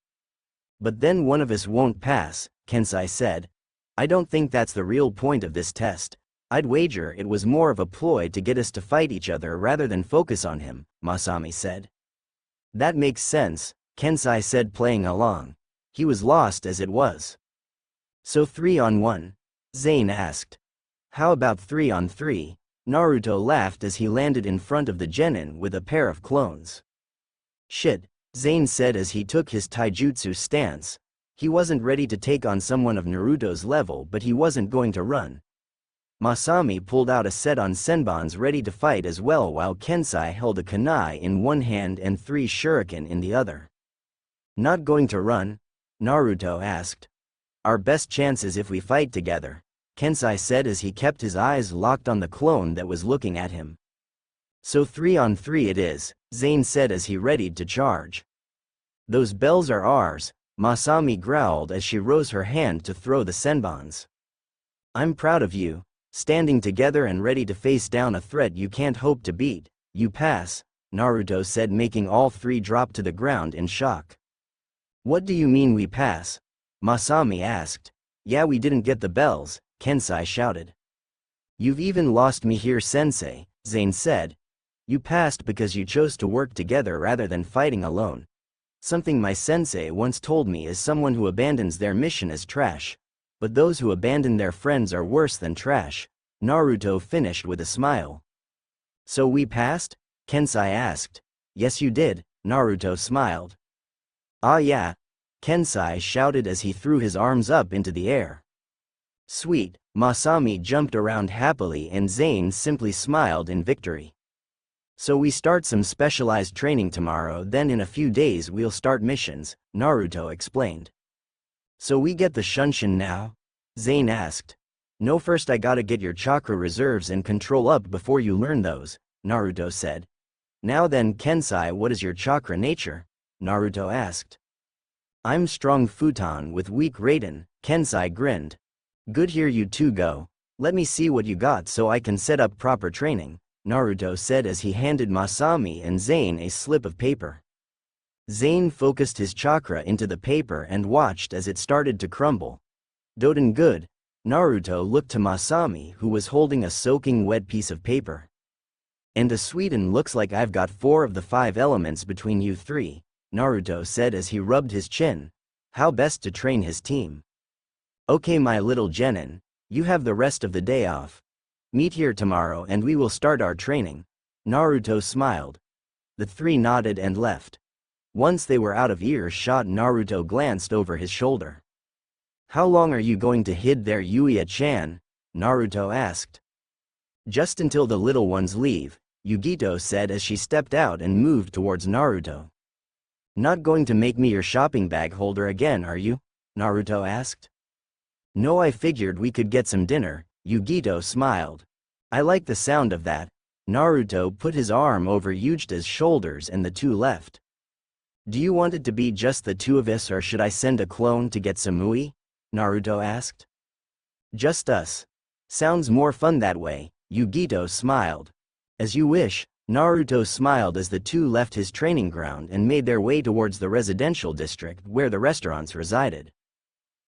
But then one of us won't pass, Kensai said. I don't think that's the real point of this test. I'd wager it was more of a ploy to get us to fight each other rather than focus on him, Masami said. That makes sense, Kensai said, playing along. He was lost as it was. So 3-on-1? Zane asked. How about 3-on-3? Naruto laughed as he landed in front of the genin with a pair of clones. Shit, Zane said as he took his taijutsu stance. He wasn't ready to take on someone of Naruto's level, but he wasn't going to run. Masami pulled out a set on senbons ready to fight as well, while Kensai held a kunai in one hand and 3 shuriken in the other. Not going to run? Naruto asked. Our best chances if we fight together, Kensai said as he kept his eyes locked on the clone that was looking at him. So 3-on-3 it is, Zane said as he readied to charge. Those bells are ours, Masami growled as she rose her hand to throw the senbons. I'm proud of you, standing together and ready to face down a threat you can't hope to beat. You pass, Naruto said, making all 3 drop to the ground in shock. What do you mean we pass? Masami asked. Yeah, we didn't get the bells, Kensai shouted. You've even lost me here, sensei, Zane said. You passed because you chose to work together rather than fighting alone. Something my sensei once told me is someone who abandons their mission is trash. But those who abandon their friends are worse than trash, Naruto finished with a smile. So we passed? Kensai asked. Yes you did, Naruto smiled. Ah yeah, Kensai shouted as he threw his arms up into the air. Sweet, Masami jumped around happily and Zane simply smiled in victory. So we start some specialized training tomorrow, then in a few days we'll start missions, Naruto explained. So we get the Shunshin now? Zane asked. No, first I gotta get your chakra reserves and control up before you learn those, Naruto said. Now then, Kensai, what is your chakra nature? Naruto asked. I'm strong futon with weak Raiden, Kensai grinned. Good, here you two go. Let me see what you got so I can set up proper training, Naruto said as he handed Masami and Zane a slip of paper. Zane focused his chakra into the paper and watched as it started to crumble. Doden good. Naruto looked to Masami, who was holding a soaking wet piece of paper. And a Sweden, looks like I've got 4 of the 5 elements between you 3, Naruto said as he rubbed his chin. How best to train his team. Okay my little genin, you have the rest of the day off. Meet here tomorrow and we will start our training. Naruto smiled. The 3 nodded and left. Once they were out of earshot, Naruto glanced over his shoulder. How long are you going to hide there, Yuya-chan? Naruto asked. Just until the little ones leave, Yugito said as she stepped out and moved towards Naruto. Not going to make me your shopping bag holder again, are you? Naruto asked. No, I figured we could get some dinner, Yugito smiled. I like the sound of that. Naruto put his arm over Yugita's shoulders and the 2 left. Do you want it to be just the 2 of us, or should I send a clone to get Samui? Naruto asked. Just us. Sounds more fun that way, Yugito smiled. As you wish, Naruto smiled as the 2 left his training ground and made their way towards the residential district where the restaurants resided.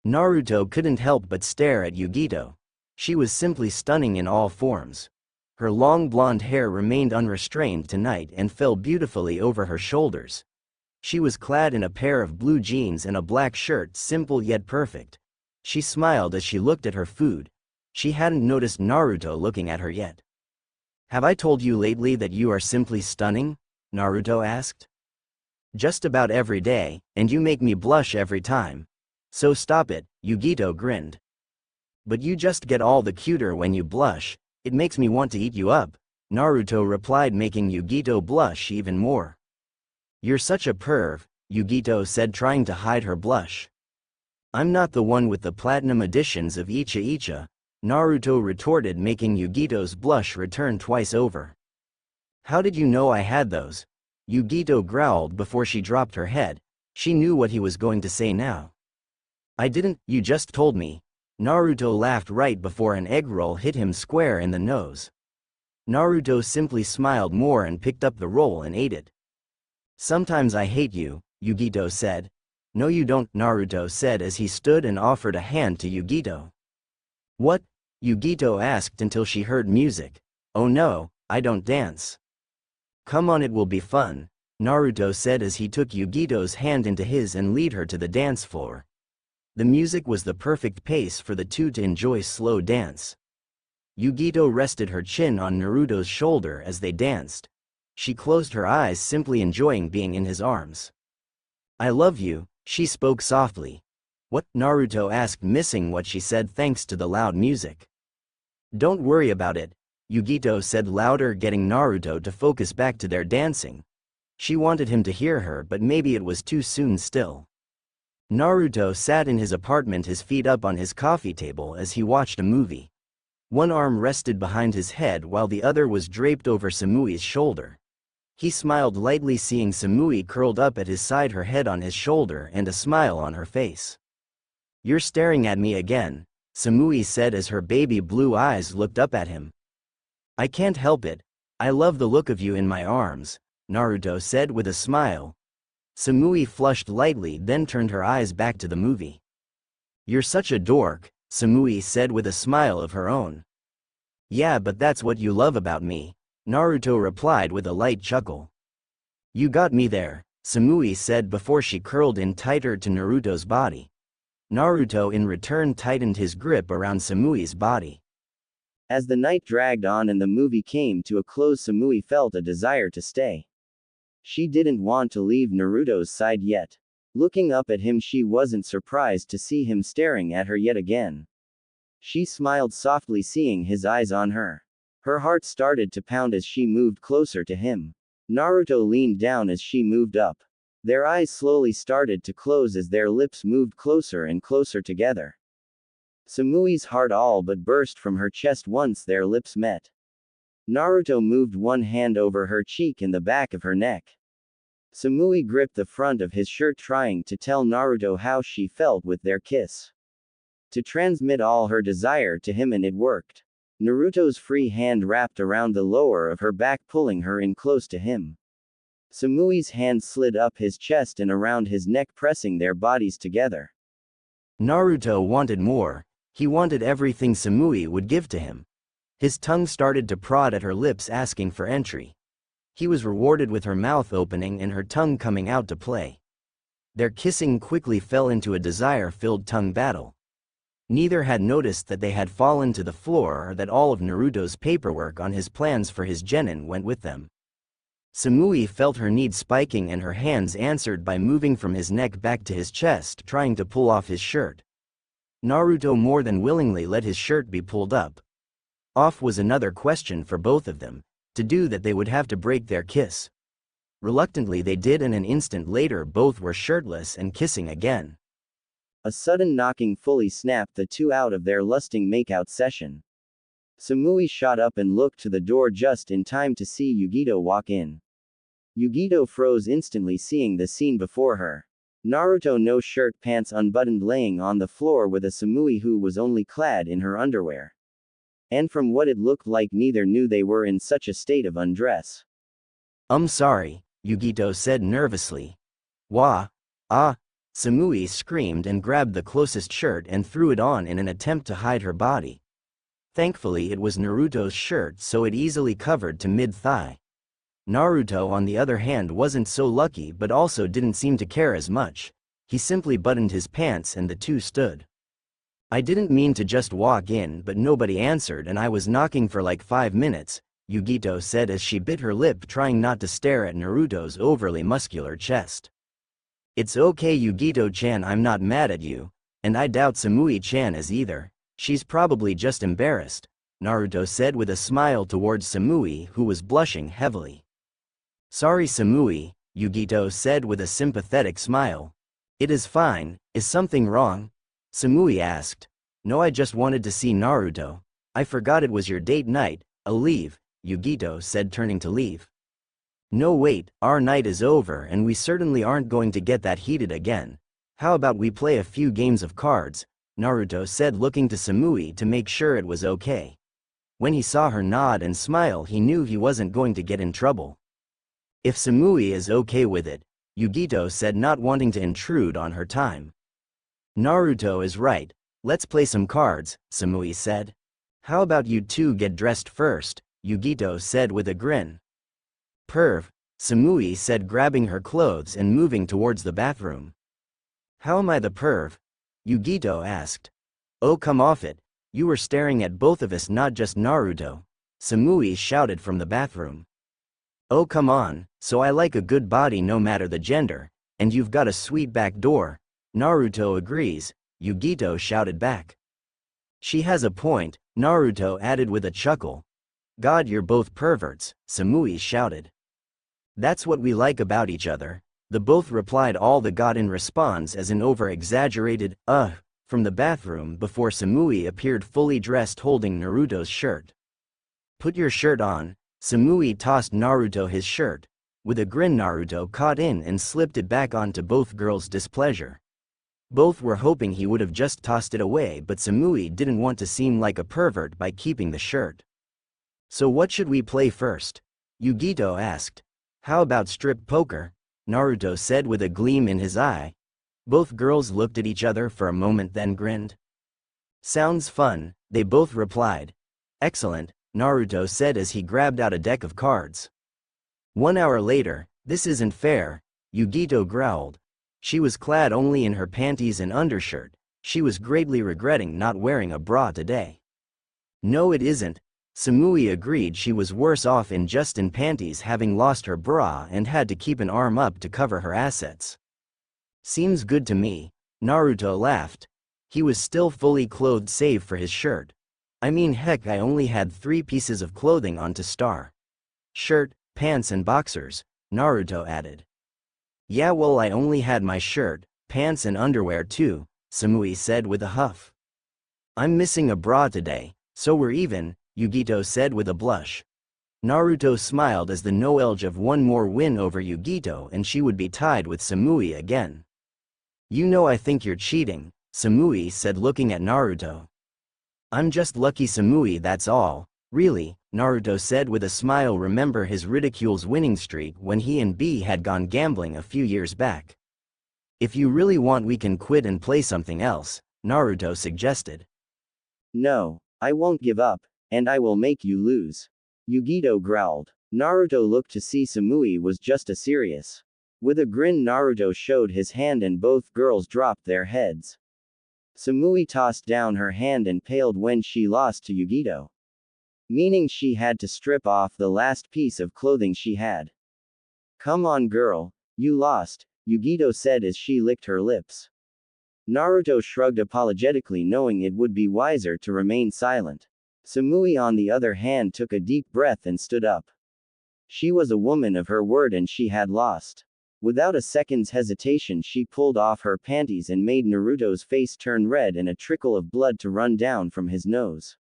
Naruto couldn't help but stare at Yugito. She was simply stunning in all forms. Her long blonde hair remained unrestrained tonight and fell beautifully over her shoulders. She was clad in a pair of blue jeans and a black shirt, simple yet perfect. She smiled as she looked at her food. She hadn't noticed Naruto looking at her yet. Have I told you lately that you are simply stunning? Naruto asked. Just about every day, and you make me blush every time. So stop it, Yugito grinned. But you just get all the cuter when you blush. It makes me want to eat you up, Naruto replied, making Yugito blush even more. You're such a perv, Yugito said, trying to hide her blush. I'm not the one with the platinum editions of Icha Icha, Naruto retorted, making Yugito's blush return twice over. How did you know I had those? Yugito growled before she dropped her head. She knew what he was going to say now. I didn't, you just told me. Naruto laughed right before an egg roll hit him square in the nose. Naruto simply smiled more and picked up the roll and ate it. Sometimes I hate you, Yugito said. No you don't, Naruto said as he stood and offered a hand to Yugito. What? Yugito asked until she heard music. Oh no, I don't dance. Come on, it will be fun, Naruto said as he took Yugito's hand into his and led her to the dance floor. The music was the perfect pace for the two to enjoy slow dance. Yugito rested her chin on Naruto's shoulder as they danced. She closed her eyes, simply enjoying being in his arms. I love you, she spoke softly. What? Naruto asked, missing what she said thanks to the loud music. Don't worry about it, Yugito said louder, getting Naruto to focus back to their dancing. She wanted him to hear her, but maybe it was too soon still. Naruto sat in his apartment, his feet up on his coffee table as he watched a movie. One arm rested behind his head while the other was draped over Samui's shoulder. He smiled lightly, seeing Samui curled up at his side, her head on his shoulder and a smile on her face. You're staring at me again, Samui said as her baby blue eyes looked up at him. I can't help it, I love the look of you in my arms, Naruto said with a smile. Samui flushed lightly, then turned her eyes back to the movie. You're such a dork, Samui said with a smile of her own. Yeah, but that's what you love about me, Naruto replied with a light chuckle. You got me there, Samui said before she curled in tighter to Naruto's body. Naruto in return tightened his grip around Samui's body. As the night dragged on and the movie came to a close, Samui felt a desire to stay. She didn't want to leave Naruto's side yet. Looking up at him, she wasn't surprised to see him staring at her yet again. She smiled softly, seeing his eyes on her. Her heart started to pound as she moved closer to him. Naruto leaned down as she moved up. Their eyes slowly started to close as their lips moved closer and closer together. Samui's heart all but burst from her chest once their lips met. Naruto moved one hand over her cheek and the back of her neck. Samui gripped the front of his shirt, trying to tell Naruto how she felt with their kiss. To transmit all her desire to him, and it worked. Naruto's free hand wrapped around the lower of her back, pulling her in close to him. Samui's hand slid up his chest and around his neck, pressing their bodies together. Naruto wanted more. He wanted everything Samui would give to him. His tongue started to prod at her lips, asking for entry. He was rewarded with her mouth opening and her tongue coming out to play. Their kissing quickly fell into a desire-filled tongue battle. Neither had noticed that they had fallen to the floor or that all of Naruto's paperwork on his plans for his genin went with them. Samui felt her need spiking and her hands answered by moving from his neck back to his chest, trying to pull off his shirt. Naruto more than willingly let his shirt be pulled up. Off was another question for both of them. To do that, they would have to break their kiss. Reluctantly they did, and an instant later both were shirtless and kissing again. A sudden knocking fully snapped the two out of their lusting makeout session. Samui shot up and looked to the door just in time to see Yugito walk in. Yugito froze instantly, seeing the scene before her. Naruto, no shirt, pants unbuttoned, laying on the floor with a Samui who was only clad in her underwear. And from what it looked like, neither knew they were in such a state of undress. Sorry, Yugito said nervously. Wah. Ah. Samui screamed and grabbed the closest shirt and threw it on in an attempt to hide her body. Thankfully it was Naruto's shirt, so it easily covered to mid-thigh. Naruto on the other hand wasn't so lucky, but also didn't seem to care as much. He simply buttoned his pants and the two stood. I didn't mean to just walk in, but nobody answered and I was knocking for like 5 minutes, Yugito said as she bit her lip, trying not to stare at Naruto's overly muscular chest. It's okay, Yugito-chan, I'm not mad at you, and I doubt Samui-chan is either. She's probably just embarrassed, Naruto said with a smile towards Samui, who was blushing heavily. Sorry Samui, Yugito said with a sympathetic smile. It is fine, is something wrong? Samui asked. No, I just wanted to see Naruto. I forgot it was your date night. I'll leave, Yugito said, turning to leave. No wait, our night is over and we certainly aren't going to get that heated again. How about we play a few games of cards, Naruto said, looking to Samui to make sure it was okay. When he saw her nod and smile, he knew he wasn't going to get in trouble. If Samui is okay with it, Yugito said, not wanting to intrude on her time. Naruto is right. Let's play some cards, Samui said. How about you two get dressed first, Yugito said with a grin. Perv, Samui said, grabbing her clothes and moving towards the bathroom. How am I the perv? Yugito asked. Oh, come off it. You were staring at both of us, not just Naruto, Samui shouted from the bathroom. Oh, come on, so I like a good body no matter the gender, and you've got a sweet back door. Naruto agrees, Yugito shouted back. She has a point, Naruto added with a chuckle. God, you're both perverts, Samui shouted. That's what we like about each other, the both replied. All the got in response as an over-exaggerated, from the bathroom before Samui appeared fully dressed holding Naruto's shirt. Put your shirt on, Samui tossed Naruto his shirt. With a grin, Naruto caught in and slipped it back on to both girls' displeasure. Both were hoping he would have just tossed it away, but Samui didn't want to seem like a pervert by keeping the shirt. So what should we play first? Yugito asked. How about strip poker? Naruto said with a gleam in his eye. Both girls looked at each other for a moment, then grinned. Sounds fun, they both replied. Excellent, Naruto said as he grabbed out a deck of cards. 1 hour later, this isn't fair, Yugito growled. She was clad only in her panties and undershirt. She was greatly regretting not wearing a bra today. No, it isn't, Samui agreed. She was worse off in panties, having lost her bra and had to keep an arm up to cover her assets. Seems good to me, Naruto laughed. He was still fully clothed save for his shirt. I mean, heck, I only had 3 pieces of clothing on to star. Shirt, pants and boxers, Naruto added. Yeah, well, I only had my shirt, pants and underwear too, Samui said with a huff. I'm missing a bra today, so we're even, Yugito said with a blush. Naruto smiled as the knowledge of one more win over Yugito and she would be tied with Samui again. You know, I think you're cheating, Samui said looking at Naruto. I'm just lucky, Samui, that's all. Really, Naruto said with a smile. Remember his ridicule's winning streak when he and B had gone gambling a few years back. If you really want, we can quit and play something else, Naruto suggested. No, I won't give up, and I will make you lose, Yugito growled. Naruto looked to see Samui was just as serious. With a grin, Naruto showed his hand and both girls dropped their heads. Samui tossed down her hand and paled when she lost to Yugito. Meaning she had to strip off the last piece of clothing she had. Come on, girl, you lost, Yugito said as she licked her lips. Naruto shrugged apologetically, knowing it would be wiser to remain silent. Samui, on the other hand, took a deep breath and stood up. She was a woman of her word and she had lost. Without a second's hesitation, she pulled off her panties and made Naruto's face turn red and a trickle of blood to run down from his nose.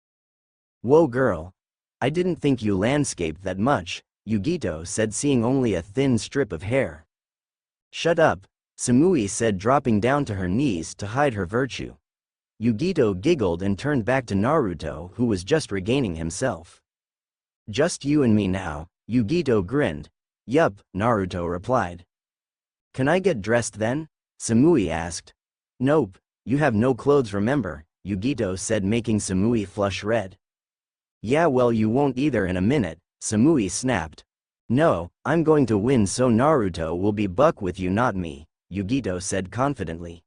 Whoa, girl. I didn't think you landscaped that much, Yugito said, seeing only a thin strip of hair. Shut up, Samui said, dropping down to her knees to hide her virtue. Yugito giggled and turned back to Naruto, who was just regaining himself. Just you and me now, Yugito grinned. Yup, Naruto replied. Can I get dressed then? Samui asked. Nope, you have no clothes, remember, Yugito said, making Samui flush red. Yeah, well, you won't either in a minute, Samui snapped. No, I'm going to win, so Naruto will be buck with you, not me, Yugito said confidently.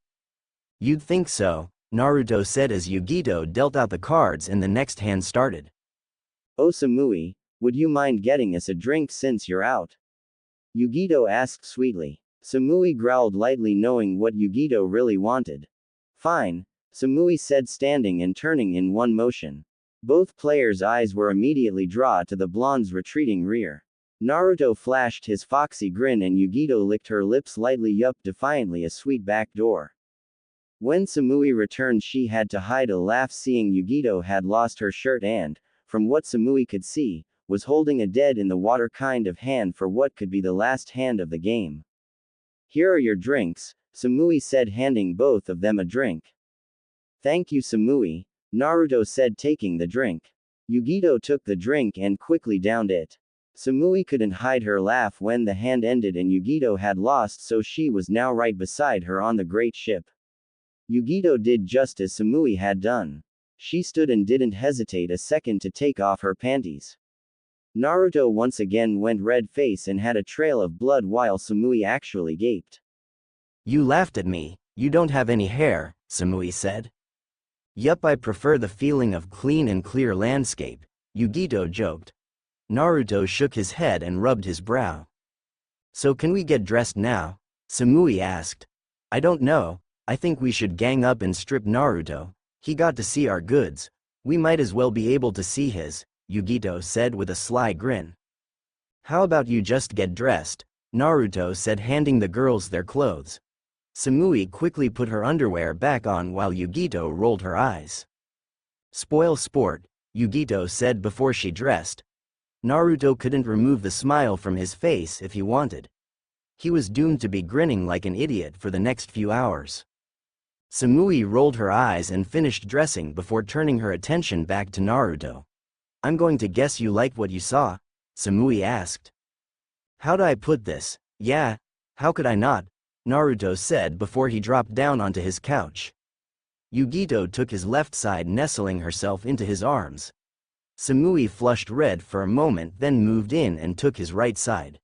You'd think so, Naruto said as Yugito dealt out the cards and the next hand started. Oh, Samui, would you mind getting us a drink since you're out? Yugito asked sweetly. Samui growled lightly, knowing what Yugito really wanted. Fine, Samui said, standing and turning in one motion. Both players' eyes were immediately drawn to the blonde's retreating rear. Naruto flashed his foxy grin and Yugito licked her lips lightly, yup, defiantly, a sweet back door. When Samui returned, she had to hide a laugh seeing Yugito had lost her shirt and, from what Samui could see, was holding a dead in the water kind of hand for what could be the last hand of the game. Here are your drinks, Samui said, handing both of them a drink. Thank you, Samui, Naruto said, taking the drink. Yugito took the drink and quickly downed it. Samui couldn't hide her laugh when the hand ended and Yugito had lost, so she was now right beside her on the great ship. Yugito did just as Samui had done. She stood and didn't hesitate a second to take off her panties. Naruto once again went red-faced and had a trail of blood while Samui actually gaped. "You laughed at me, you don't have any hair," Samui said. "Yup, I prefer the feeling of clean and clear landscape," Yugito joked. Naruto shook his head and rubbed his brow. "So can we get dressed now?" Samui asked. "I don't know, I think we should gang up and strip Naruto. He got to see our goods. We might as well be able to see his," Yugito said with a sly grin. "How about you just get dressed?" Naruto said, handing the girls their clothes. Samui quickly put her underwear back on while Yugito rolled her eyes. "Spoil sport," Yugito said before she dressed. Naruto couldn't remove the smile from his face if he wanted. He was doomed to be grinning like an idiot for the next few hours. Samui rolled her eyes and finished dressing before turning her attention back to Naruto. "I'm going to guess you liked what you saw?" Samui asked. "How'd I put this? Yeah, how could I not?" Naruto said before he dropped down onto his couch. Yugito took his left side, nestling herself into his arms. Samui flushed red for a moment, then moved in and took his right side.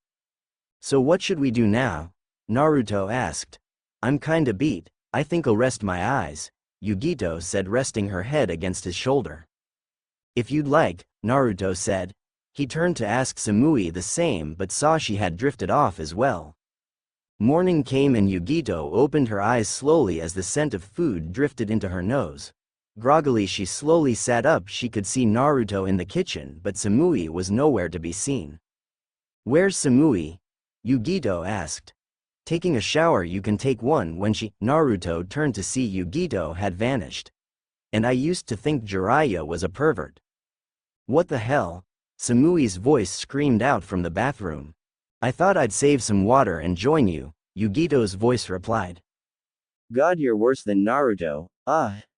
"So what should we do now?" Naruto asked. "I'm kinda beat, I think I'll rest my eyes," Yugito said, resting her head against his shoulder. "If you'd like," Naruto said. He turned to ask Samui the same but saw she had drifted off as well. Morning came and Yugito opened her eyes slowly as the scent of food drifted into her nose. Groggily she slowly sat up. She could see Naruto in the kitchen, but Samui was nowhere to be seen. "Where's Samui?" Yugito asked. "Taking a shower, you can take one when she..." Naruto turned to see Yugito had vanished. "And I used to think Jiraiya was a pervert." "What the hell?" Samui's voice screamed out from the bathroom. "I thought I'd save some water and join you," Yugito's voice replied. "God, you're worse than Naruto."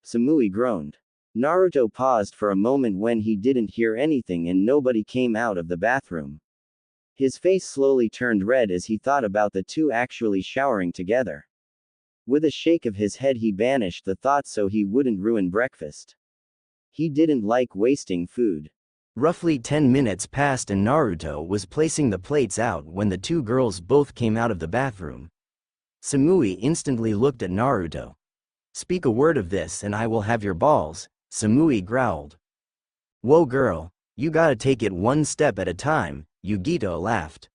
Samui groaned. Naruto paused for a moment when he didn't hear anything and nobody came out of the bathroom. His face slowly turned red as he thought about the two actually showering together. With a shake of his head he banished the thought so he wouldn't ruin breakfast. He didn't like wasting food. Roughly 10 minutes passed and Naruto was placing the plates out when the two girls both came out of the bathroom. Samui instantly looked at Naruto. "Speak a word of this and I will have your balls," Samui growled. "Whoa girl, you gotta take it one step at a time," Yugito laughed.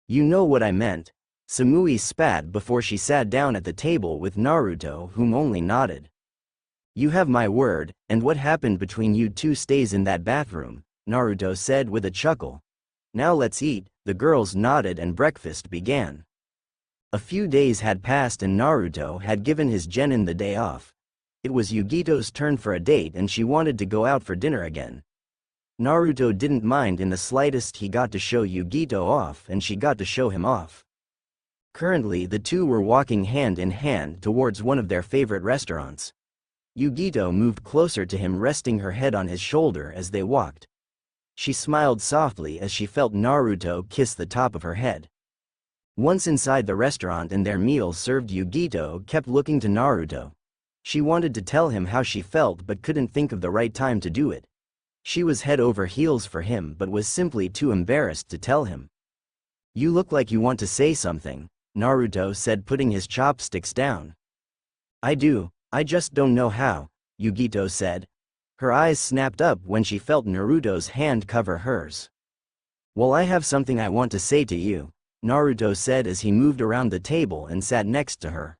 "You know what I meant," Samui spat before she sat down at the table with Naruto, whom only nodded. "You have my word, and what happened between you two stays in that bathroom," Naruto said with a chuckle. "Now let's eat." The girls nodded and breakfast began. A few days had passed and Naruto had given his genin the day off. It was Yugito's turn for a date and she wanted to go out for dinner again. Naruto didn't mind in the slightest. He got to show Yugito off and she got to show him off. Currently the two were walking hand in hand towards one of their favorite restaurants. Yugito moved closer to him, resting her head on his shoulder as they walked. She smiled softly as she felt Naruto kiss the top of her head. Once inside the restaurant and their meal served, Yugito kept looking to Naruto. She wanted to tell him how she felt but couldn't think of the right time to do it. She was head over heels for him but was simply too embarrassed to tell him. "You look like you want to say something," Naruto said, putting his chopsticks down. "I do, I just don't know how," Yugito said. Her eyes snapped up when she felt Naruto's hand cover hers. "Well, I have something I want to say to you," Naruto said as he moved around the table and sat next to her.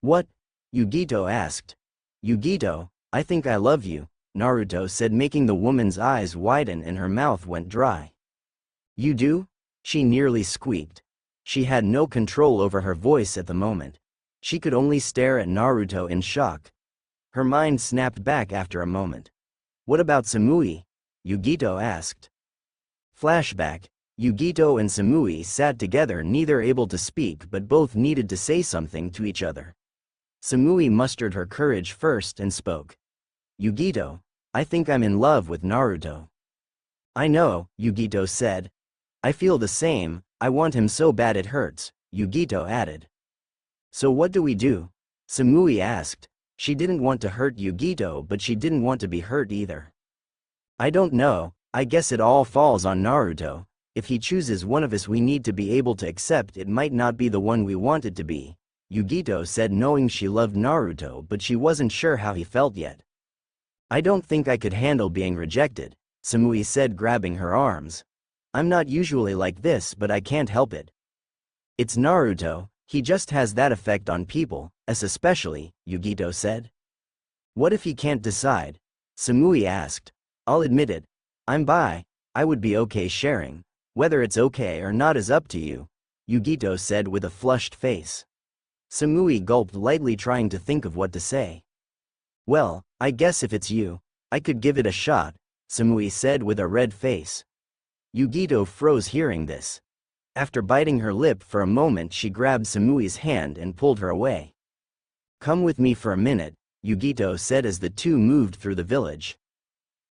"What?" Yugito asked. "Yugito, I think I love you," Naruto said, making the woman's eyes widen and her mouth went dry. "You do?" she nearly squeaked. She had no control over her voice at the moment. She could only stare at Naruto in shock. Her mind snapped back after a moment. "What about Samui?" Yugito asked. Flashback. Yugito and Samui sat together, neither able to speak but both needed to say something to each other. Samui mustered her courage first and spoke. "Yugito, I think I'm in love with Naruto." "I know," Yugito said. I feel the same, I want him so bad it hurts, Yugito added. So what do we do? Samui asked. She didn't want to hurt Yugito, but she didn't want to be hurt either. I don't know, I guess it all falls on Naruto. If he chooses one of us, we need to be able to accept it might not be the one we want it to be, Yugito said, knowing she loved Naruto but she wasn't sure how he felt yet. I don't think I could handle being rejected, Samui said, grabbing her arms. I'm not usually like this, but I can't help it. It's Naruto, he just has that effect on people, especially, Yugito said. What if he can't decide? Samui asked. I'll admit it. I'm bi. I would be okay sharing. Whether it's okay or not is up to you, Yugito said with a flushed face. Samui gulped lightly, trying to think of what to say. Well, I guess if it's you, I could give it a shot, Samui said with a red face. Yugito froze hearing this. After biting her lip for a moment, she grabbed Samui's hand and pulled her away. Come with me for a minute, Yugito said as the two moved through the village.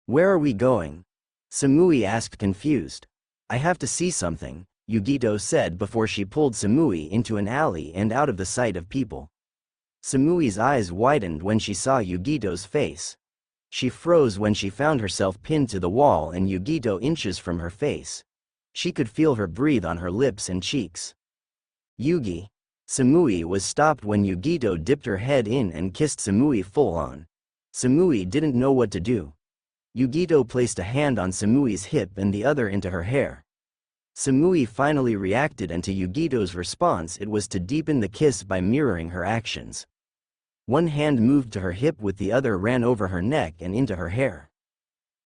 Where are we going? Samui asked, confused. I have to see something, Yugito said before she pulled Samui into an alley and out of the sight of people. Samui's eyes widened when she saw Yugito's face. She froze when she found herself pinned to the wall and Yugito inches from her face. She could feel her breathe on her lips and cheeks. Yugi. Samui was stopped when Yugito dipped her head in and kissed Samui full on. Samui didn't know what to do. Yugito placed a hand on Samui's hip and the other into her hair. Samui finally reacted, and to Yugito's response it was to deepen the kiss by mirroring her actions. One hand moved to her hip with the other ran over her neck and into her hair.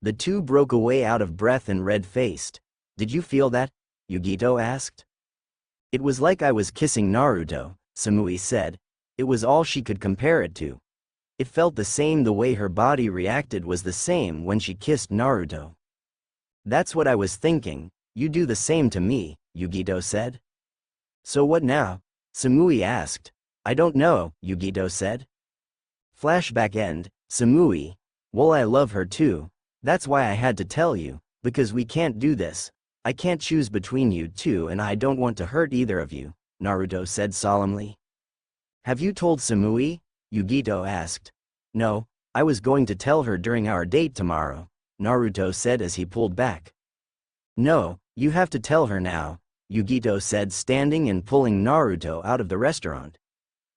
The two broke away out of breath and red-faced. Did you feel that? Yugito asked. It was like I was kissing Naruto, Samui said. It was all she could compare it to. It felt the same. The way her body reacted was the same when she kissed Naruto. That's what I was thinking, you do the same to me, Yugito said. So what now? Samui asked. I don't know, Yugito said. Flashback end, Samui. Well, I love her too. That's why I had to tell you, because we can't do this. I can't choose between you two and I don't want to hurt either of you, Naruto said solemnly. Have you told Samui? Yugito asked. No, I was going to tell her during our date tomorrow, Naruto said as he pulled back. No, you have to tell her now, Yugito said, standing and pulling Naruto out of the restaurant.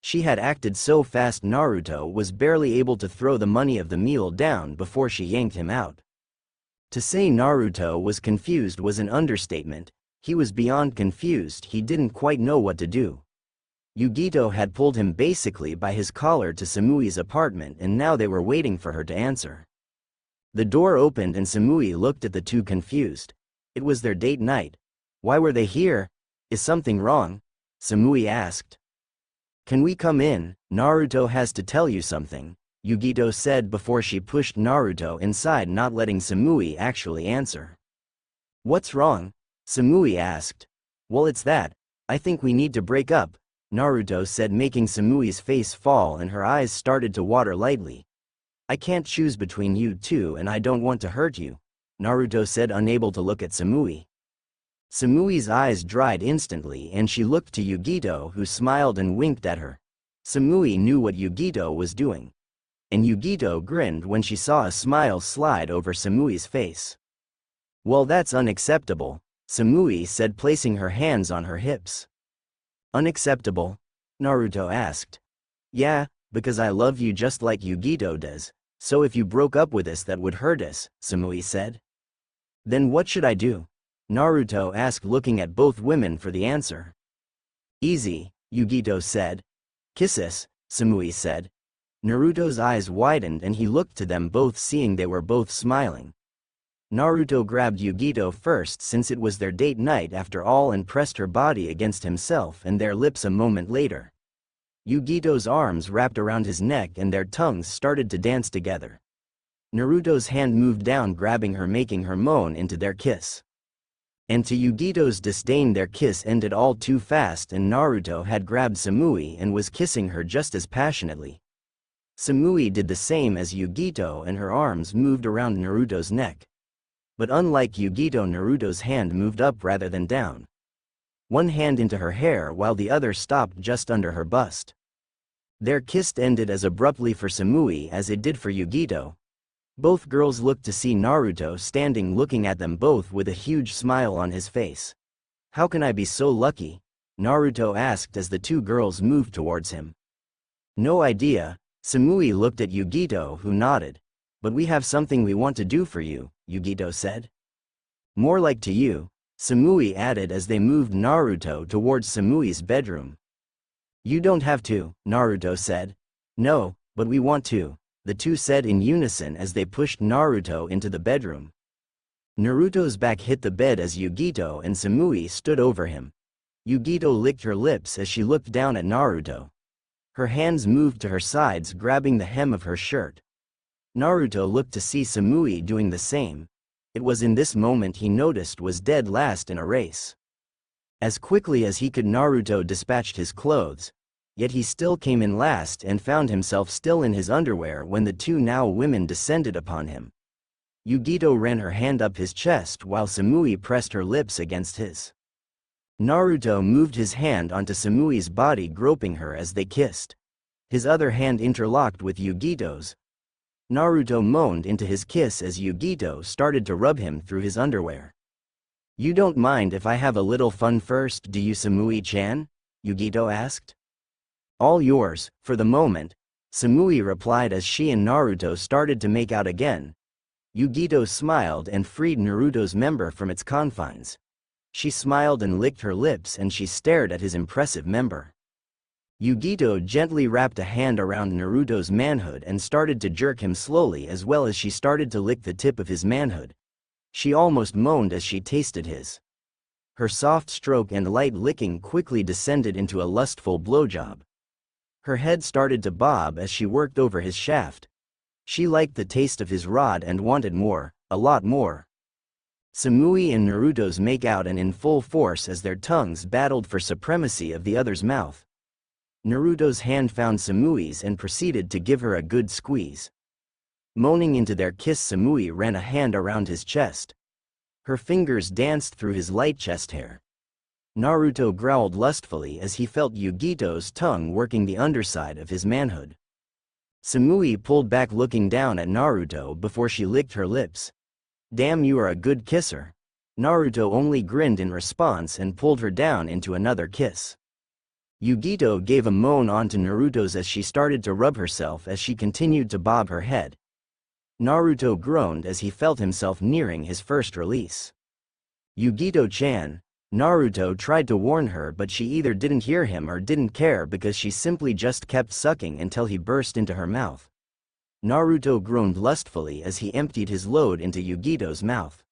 She had acted so fast Naruto was barely able to throw the money of the meal down before she yanked him out. To say Naruto was confused was an understatement. He was beyond confused. He didn't quite know what to do. Yugito had pulled him basically by his collar to Samui's apartment and now they were waiting for her to answer. The door opened and Samui looked at the two, confused. It was their date night. Why were they here? Is something wrong? Samui asked. Can we come in? Naruto has to tell you something, Yugito said before she pushed Naruto inside, not letting Samui actually answer. What's wrong? Samui asked. Well, it's that. I think we need to break up, Naruto said, making Samui's face fall and her eyes started to water lightly. I can't choose between you two and I don't want to hurt you, Naruto said, unable to look at Samui. Samui's eyes dried instantly and she looked to Yugito, who smiled and winked at her. Samui knew what Yugito was doing. And Yugito grinned when she saw a smile slide over Samui's face. Well, that's unacceptable, Samui said, placing her hands on her hips. Unacceptable? Naruto asked. Yeah, because I love you just like Yugito does, so if you broke up with us that would hurt us, Samui said. Then what should I do? Naruto asked, looking at both women for the answer. Easy, Yugito said. Kiss us, Samui said. Naruto's eyes widened and he looked to them both, seeing they were both smiling. Naruto grabbed Yugito first since it was their date night after all and pressed her body against himself and their lips a moment later. Yugito's arms wrapped around his neck and their tongues started to dance together. Naruto's hand moved down, grabbing her, making her moan into their kiss. And to Yugito's disdain, their kiss ended all too fast and Naruto had grabbed Samui and was kissing her just as passionately. Samui did the same as Yugito and her arms moved around Naruto's neck. But unlike Yugito, Naruto's hand moved up rather than down. One hand into her hair while the other stopped just under her bust. Their kiss ended as abruptly for Samui as it did for Yugito. Both girls looked to see Naruto standing looking at them both with a huge smile on his face. "How can I be so lucky?" Naruto asked as the two girls moved towards him. "No idea." Samui looked at Yugito, who nodded. "But we have something we want to do for you," Yugito said. "More like to you," Samui added as they moved Naruto towards Samui's bedroom. "You don't have to," Naruto said. "No, but we want to," the two said in unison as they pushed Naruto into the bedroom. Naruto's back hit the bed as Yugito and Samui stood over him. Yugito licked her lips as she looked down at Naruto. Her hands moved to her sides, grabbing the hem of her shirt. Naruto looked to see Samui doing the same. It was in this moment he noticed was dead last in a race. As quickly as he could, Naruto dispatched his clothes. Yet he still came in last and found himself still in his underwear when the two now women descended upon him. Yugito ran her hand up his chest while Samui pressed her lips against his. Naruto moved his hand onto Samui's body, groping her as they kissed. His other hand interlocked with Yugito's. Naruto moaned into his kiss as Yugito started to rub him through his underwear. "You don't mind if I have a little fun first, do you, Samui-chan?" Yugito asked. "All yours, for the moment," Samui replied as she and Naruto started to make out again. Yugito smiled and freed Naruto's member from its confines. She smiled and licked her lips and she stared at his impressive member. Yugito gently wrapped a hand around Naruto's manhood and started to jerk him slowly, as well as she started to lick the tip of his manhood. She almost moaned as she tasted his. Her soft stroke and light licking quickly descended into a lustful blowjob. Her head started to bob as she worked over his shaft. She liked the taste of his rod and wanted more, a lot more. Samui and Naruto's make out and in full force as their tongues battled for supremacy of the other's mouth. Naruto's hand found Samui's and proceeded to give her a good squeeze. Moaning into their kiss, Samui ran a hand around his chest. Her fingers danced through his light chest hair. Naruto growled lustfully as he felt Yugito's tongue working the underside of his manhood. Samui pulled back, looking down at Naruto before she licked her lips. "Damn, you are a good kisser." Naruto only grinned in response and pulled her down into another kiss. Yugito gave a moan onto Naruto's as she started to rub herself as she continued to bob her head. Naruto groaned as he felt himself nearing his first release. "Yugito-chan," Naruto tried to warn her, but she either didn't hear him or didn't care because she simply just kept sucking until he burst into her mouth. Naruto groaned lustfully as he emptied his load into Yugito's mouth.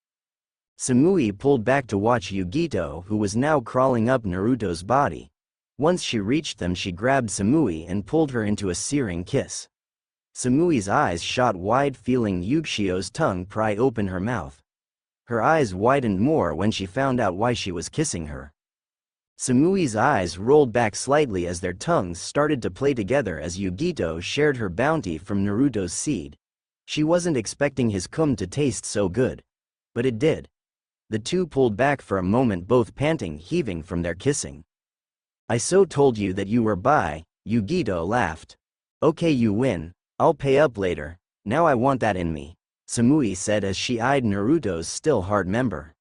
Samui pulled back to watch Yugito, who was now crawling up Naruto's body. Once she reached them, she grabbed Samui and pulled her into a searing kiss. Samui's eyes shot wide, feeling Yugito's tongue pry open her mouth. Her eyes widened more when she found out why she was kissing her. Samui's eyes rolled back slightly as their tongues started to play together as Yugito shared her bounty from Naruto's seed. She wasn't expecting his cum to taste so good. But it did. The two pulled back for a moment, both panting, heaving from their kissing. "I so told you that you were bi," Yugito laughed. "Okay, you win. I'll pay up later. Now I want that in me," Samui said as she eyed Naruto's still hard member.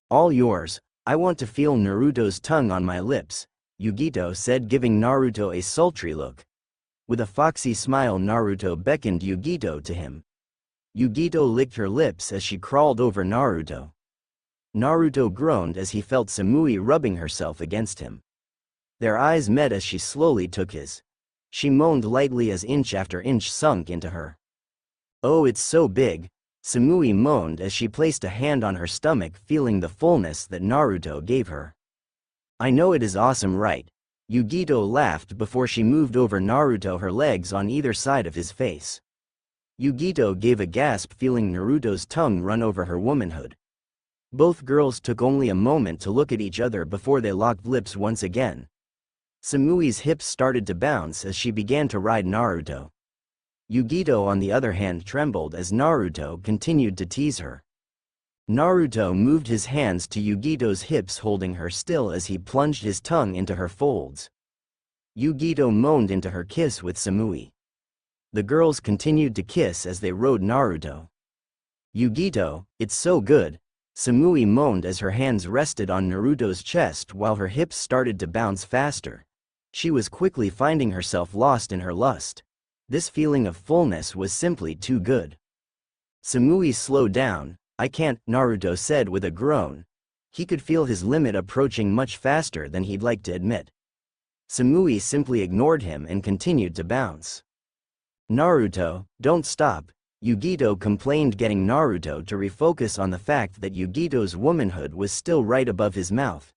"All yours. I want to feel Naruto's tongue on my lips," Yugito said, giving Naruto a sultry look. With a foxy smile, Naruto beckoned Yugito to him. Yugito licked her lips as she crawled over Naruto. Naruto groaned as he felt Samui rubbing herself against him. Their eyes met as she slowly took his. She moaned lightly as inch after inch sunk into her. "Oh, it's so big," Samui moaned as she placed a hand on her stomach, feeling the fullness that Naruto gave her. "I know it is awesome, right?" Yugito laughed before she moved over Naruto, her legs on either side of his face. Yugito gave a gasp, feeling Naruto's tongue run over her womanhood. Both girls took only a moment to look at each other before they locked lips once again. Samui's hips started to bounce as she began to ride Naruto. Yugito, on the other hand, trembled as Naruto continued to tease her. Naruto moved his hands to Yugito's hips, holding her still as he plunged his tongue into her folds. Yugito moaned into her kiss with Samui. The girls continued to kiss as they rode Naruto. "Yugito, it's so good," Samui moaned as her hands rested on Naruto's chest while her hips started to bounce faster. She was quickly finding herself lost in her lust. This feeling of fullness was simply too good. Samui slowed down. "I can't," Naruto said with a groan. He could feel his limit approaching much faster than he'd like to admit. Samui simply ignored him and continued to bounce. "Naruto, don't stop," Yugito complained, getting Naruto to refocus on the fact that Yugito's womanhood was still right above his mouth.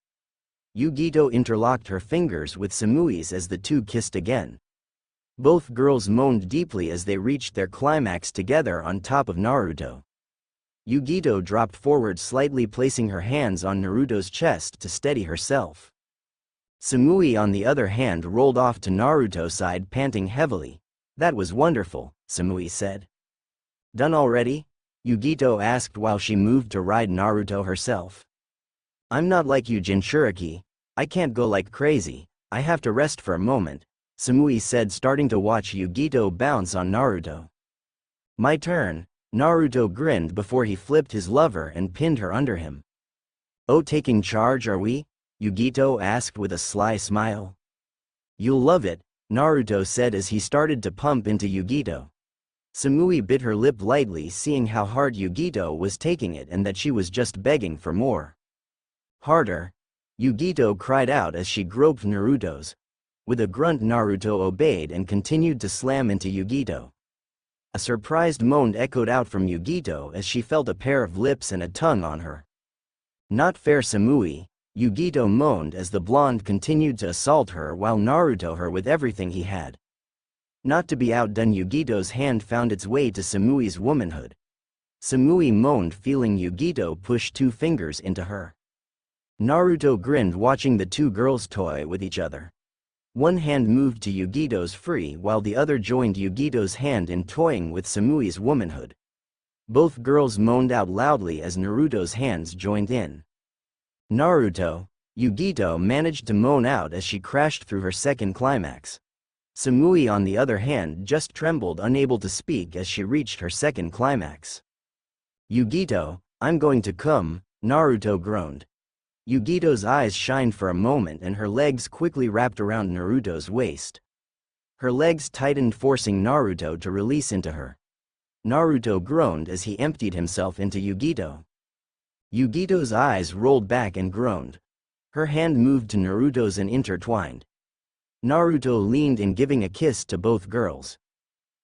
Yugito interlocked her fingers with Samui's as the two kissed again. Both girls moaned deeply as they reached their climax together on top of Naruto. Yugito dropped forward slightly, placing her hands on Naruto's chest to steady herself. Samui, on the other hand, rolled off to Naruto's side, panting heavily. "That was wonderful," Samui said. "Done already?" Yugito asked while she moved to ride Naruto herself. "I'm not like you, Jinchuriki. I can't go like crazy. I have to rest for a moment," Samui said, starting to watch Yugito bounce on Naruto. "My turn." Naruto grinned before he flipped his lover and pinned her under him. "Oh, taking charge are we?" Yugito asked with a sly smile. "You'll love it," Naruto said as he started to pump into Yugito. Samui bit her lip lightly, seeing how hard Yugito was taking it and that she was just begging for more. "Harder," Yugito cried out as she groped Naruto's. With a grunt, Naruto obeyed and continued to slam into Yugito. A surprised moan echoed out from Yugito as she felt a pair of lips and a tongue on her. "Not fair, Samui," Yugito moaned as the blonde continued to assault her while Naruto her with everything he had. Not to be outdone, Yugito's hand found its way to Samui's womanhood. Samui moaned, feeling Yugito push two fingers into her. Naruto grinned, watching the two girls toy with each other. One hand moved to Yugito's free while the other joined Yugito's hand in toying with Samui's womanhood. Both girls moaned out loudly as Naruto's hands joined in. "Naruto," Yugito managed to moan out as she crashed through her second climax. Samui, on the other hand, just trembled, unable to speak as she reached her second climax. "Yugito, I'm going to come," Naruto groaned. Yugito's eyes shined for a moment and her legs quickly wrapped around Naruto's waist. Her legs tightened, forcing Naruto to release into her. Naruto groaned as he emptied himself into Yugito. Yugito's eyes rolled back and groaned. Her hand moved to Naruto's and intertwined. Naruto leaned in, giving a kiss to both girls.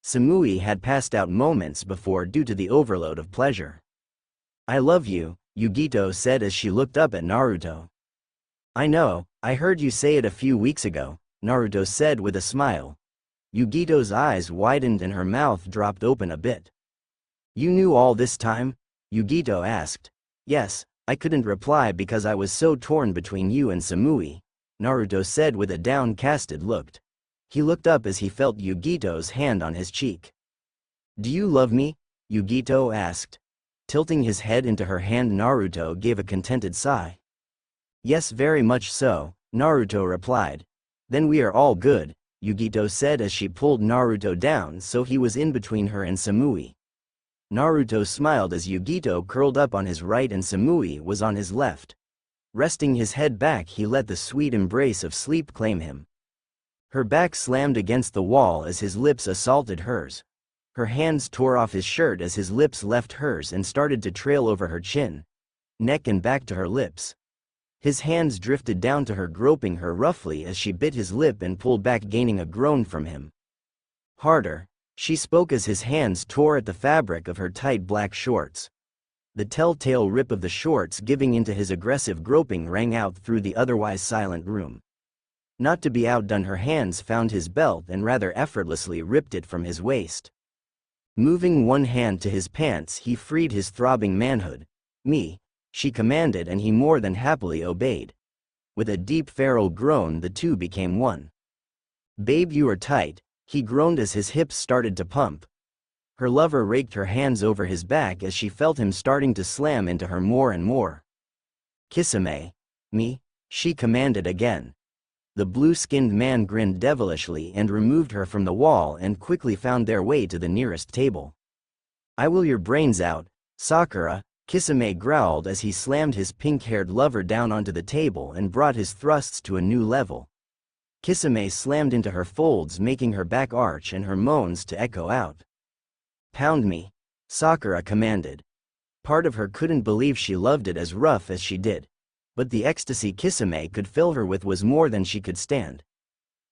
Samui had passed out moments before due to the overload of pleasure. "I love you," Yugito said as she looked up at Naruto. "I know, I heard you say it a few weeks ago," Naruto said with a smile. Yugito's eyes widened and her mouth dropped open a bit. "You knew all this time?" Yugito asked. "Yes, I couldn't reply because I was so torn between you and Samui," Naruto said with a downcasted look. He looked up as he felt Yugito's hand on his cheek. "Do you love me?" Yugito asked. Tilting his head into her hand, Naruto gave a contented sigh. "Yes, very much so," Naruto replied. "Then we are all good," Yugito said as she pulled Naruto down so he was in between her and Samui. Naruto smiled as Yugito curled up on his right and Samui was on his left. Resting his head back, he let the sweet embrace of sleep claim him. Her back slammed against the wall as his lips assaulted hers. Her hands tore off his shirt as his lips left hers and started to trail over her chin, neck and back to her lips. His hands drifted down to her, groping her roughly as she bit his lip and pulled back, gaining a groan from him. "Harder," she spoke as his hands tore at the fabric of her tight black shorts. The telltale rip of the shorts giving into his aggressive groping rang out through the otherwise silent room. Not to be outdone, her hands found his belt and rather effortlessly ripped it from his waist. Moving one hand to his pants, he freed his throbbing manhood. "Me," she commanded, and he more than happily obeyed. With a deep feral groan, the two became one. "Babe, you are tight," he groaned as his hips started to pump. Her lover raked her hands over his back as she felt him starting to slam into her more and more. "Kisame. Me?" she commanded again. The blue-skinned man grinned devilishly and removed her from the wall and quickly found their way to the nearest table. "I will your brains out, Sakura," Kisame growled as he slammed his pink-haired lover down onto the table and brought his thrusts to a new level. Kisame slammed into her folds, making her back arch and her moans to echo out. "Pound me," Sakura commanded. Part of her couldn't believe she loved it as rough as she did. But the ecstasy Kisame could fill her with was more than she could stand.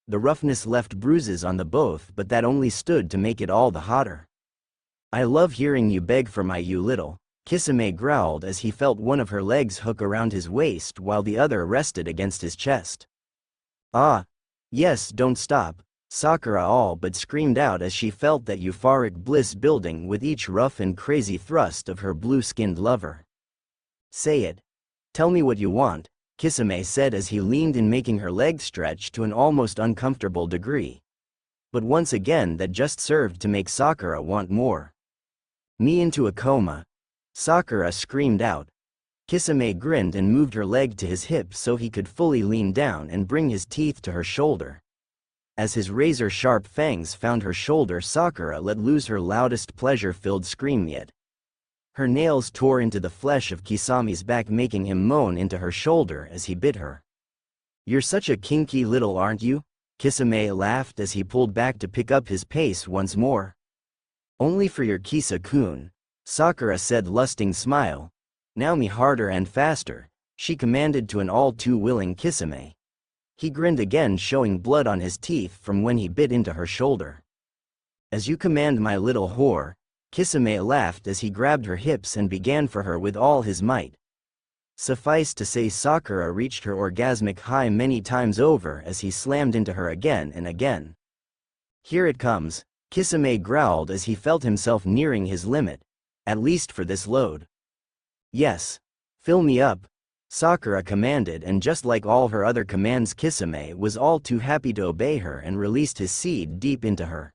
The roughness left bruises on the both, but that only stood to make it all the hotter. "I love hearing you beg for my you little," Kisame growled as he felt one of her legs hook around his waist while the other rested against his chest. "Ah, yes, don't stop," Sakura all but screamed out as she felt that euphoric bliss building with each rough and crazy thrust of her blue-skinned lover. "Say it. Tell me what you want," Kisame said as he leaned in, making her legs stretch to an almost uncomfortable degree. But once again that just served to make Sakura want more. "Me into a coma," Sakura screamed out. Kisame grinned and moved her leg to his hip so he could fully lean down and bring his teeth to her shoulder. As his razor-sharp fangs found her shoulder, Sakura let loose her loudest pleasure-filled scream yet. Her nails tore into the flesh of Kisame's back, making him moan into her shoulder as he bit her. "You're such a kinky little aren't you?" Kisame laughed as he pulled back to pick up his pace once more. "Only for your Kisa-kun," Sakura said, lusting smile. "Now me harder and faster," she commanded to an all-too-willing Kisame. He grinned again, showing blood on his teeth from when he bit into her shoulder. "As you command, my little whore," Kisame laughed as he grabbed her hips and began for her with all his might. Suffice to say, Sakura reached her orgasmic high many times over as he slammed into her again and again. "Here it comes," Kisame growled as he felt himself nearing his limit, at least for this load. "Yes. Fill me up," Sakura commanded, and just like all her other commands, Kisame was all too happy to obey her and released his seed deep into her.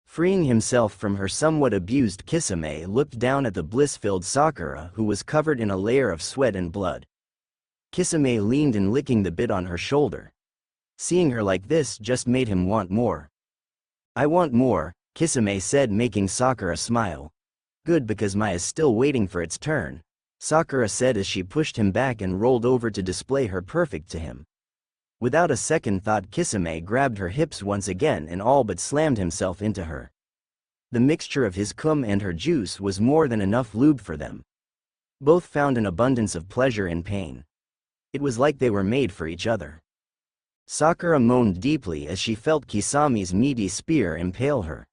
Freeing himself from her somewhat abused, Kisame looked down at the bliss-filled Sakura, who was covered in a layer of sweat and blood. Kisame leaned in, licking the bit on her shoulder. Seeing her like this just made him want more. "I want more," Kisame said, making Sakura smile. "Good, because my is still waiting for its turn," Sakura said as she pushed him back and rolled over to display her perfect to him. Without a second thought, Kisame grabbed her hips once again and all but slammed himself into her. The mixture of his cum and her juice was more than enough lube for them. Both found an abundance of pleasure and pain. It was like they were made for each other. Sakura moaned deeply as she felt Kisame's meaty spear impale her.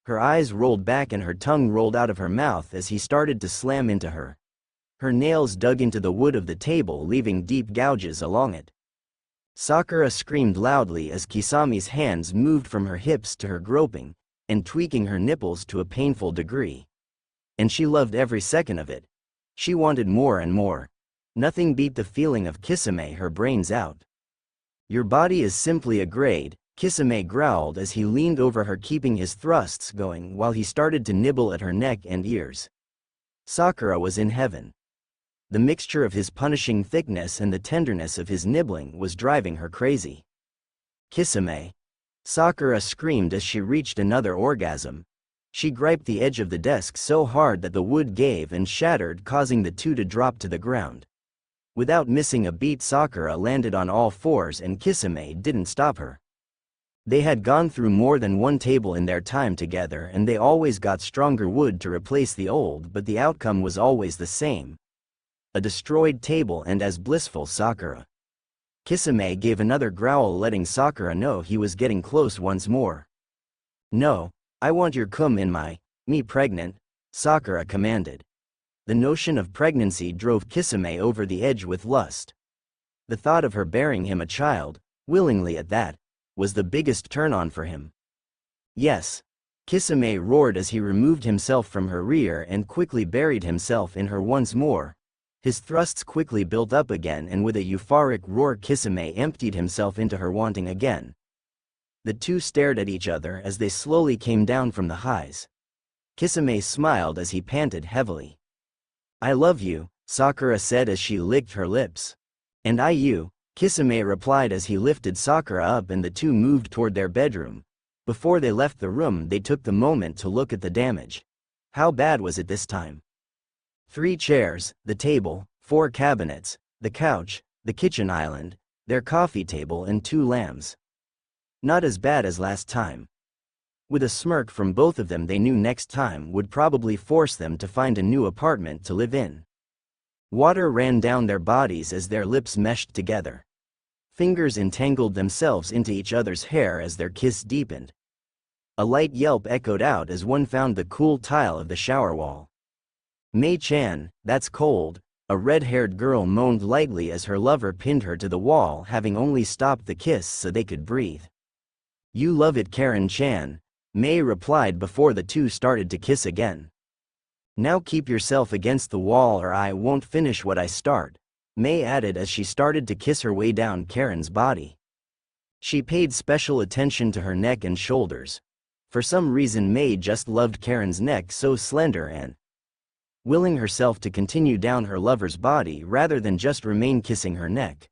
Her eyes rolled back and her tongue rolled out of her mouth as he started to slam into her. Her nails dug into the wood of the table, leaving deep gouges along it. Sakura screamed loudly as Kisame's hands moved from her hips to her groping, and tweaking her nipples to a painful degree. And she loved every second of it. She wanted more and more. Nothing beat the feeling of Kisame her brains out. "Your body is simply a grade," Kisame growled as he leaned over her, keeping his thrusts going while he started to nibble at her neck and ears. Sakura was in heaven. The mixture of his punishing thickness and the tenderness of his nibbling was driving her crazy. "Kisame!" Sakura screamed as she reached another orgasm. She griped the edge of the desk so hard that the wood gave and shattered, causing the two to drop to the ground. Without missing a beat, Sakura landed on all fours and Kisame didn't stop her. They had gone through more than one table in their time together, and they always got stronger wood to replace the old, but the outcome was always the same. A destroyed table and as blissful Sakura. Kisame gave another growl, letting Sakura know he was getting close once more. "No, I want your cum in my, me pregnant," Sakura commanded. The notion of pregnancy drove Kisame over the edge with lust. The thought of her bearing him a child, willingly at that, was the biggest turn-on for him. "Yes," Kisame roared as he removed himself from her rear and quickly buried himself in her once more. His thrusts quickly built up again, and with a euphoric roar, Kisame emptied himself into her, wanting again. The two stared at each other as they slowly came down from the highs. Kisame smiled as he panted heavily. I love you, Sakura said as she licked her lips. And I you, Kisame replied as he lifted Sakura up and the two moved toward their bedroom. Before they left the room, they took the moment to look at the damage. How bad was it this time? 3 chairs, the table, 4 cabinets, the couch, the kitchen island, their coffee table and 2 lamps. Not as bad as last time. With a smirk from both of them, they knew next time would probably force them to find a new apartment to live in. Water ran down their bodies as their lips meshed together. Fingers entangled themselves into each other's hair as their kiss deepened. A light yelp echoed out as one found the cool tile of the shower wall. Mei-chan, that's cold, a red-haired girl moaned lightly as her lover pinned her to the wall, having only stopped the kiss so they could breathe. You love it, Karen-chan, Mei replied before the two started to kiss again. Now keep yourself against the wall or I won't finish what I start, Mei added as she started to kiss her way down Karen's body. She paid special attention to her neck and shoulders. For some reason Mei just loved Karen's neck, so slender and willing herself to continue down her lover's body rather than just remain kissing her neck.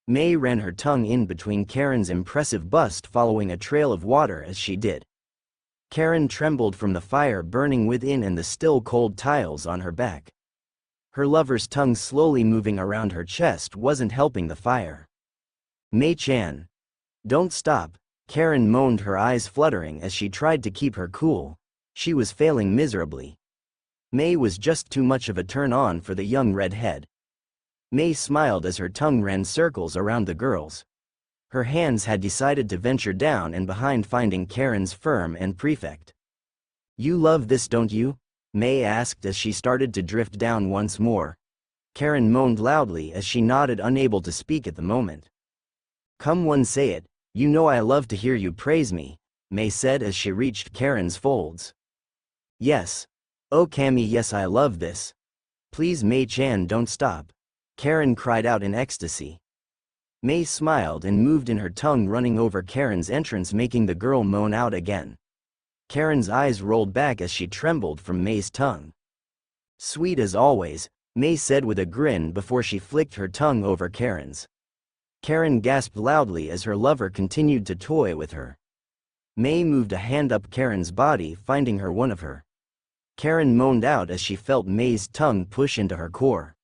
Mei ran her tongue in between Karen's impressive bust, following a trail of water as she did. Karen trembled from the fire burning within and the still cold tiles on her back. Her lover's tongue slowly moving around her chest wasn't helping the fire. Mei-chan. Don't stop, Karen moaned, her eyes fluttering as she tried to keep her cool. She was failing miserably. Mei was just too much of a turn-on for the young redhead. Mei smiled as her tongue ran circles around the girls. Her hands had decided to venture down and behind, finding Karen's firm and prefect. You love this, don't you? Mei asked as she started to drift down once more. Karen moaned loudly as she nodded, unable to speak at the moment. Come on, say it, you know I love to hear you praise me, Mei said as she reached Karen's folds. Yes. Oh Kami, yes, I love this. Please Mei-chan, don't stop, Karen cried out in ecstasy. Mei smiled and moved in, her tongue running over Karen's entrance, making the girl moan out again. Karen's eyes rolled back as she trembled from Mei's tongue. Sweet as always, Mei said with a grin before she flicked her tongue over Karen's. Karen gasped loudly as her lover continued to toy with her. Mei moved a hand up Karen's body, finding her one of her. Karen moaned out as she felt Mei's tongue push into her core.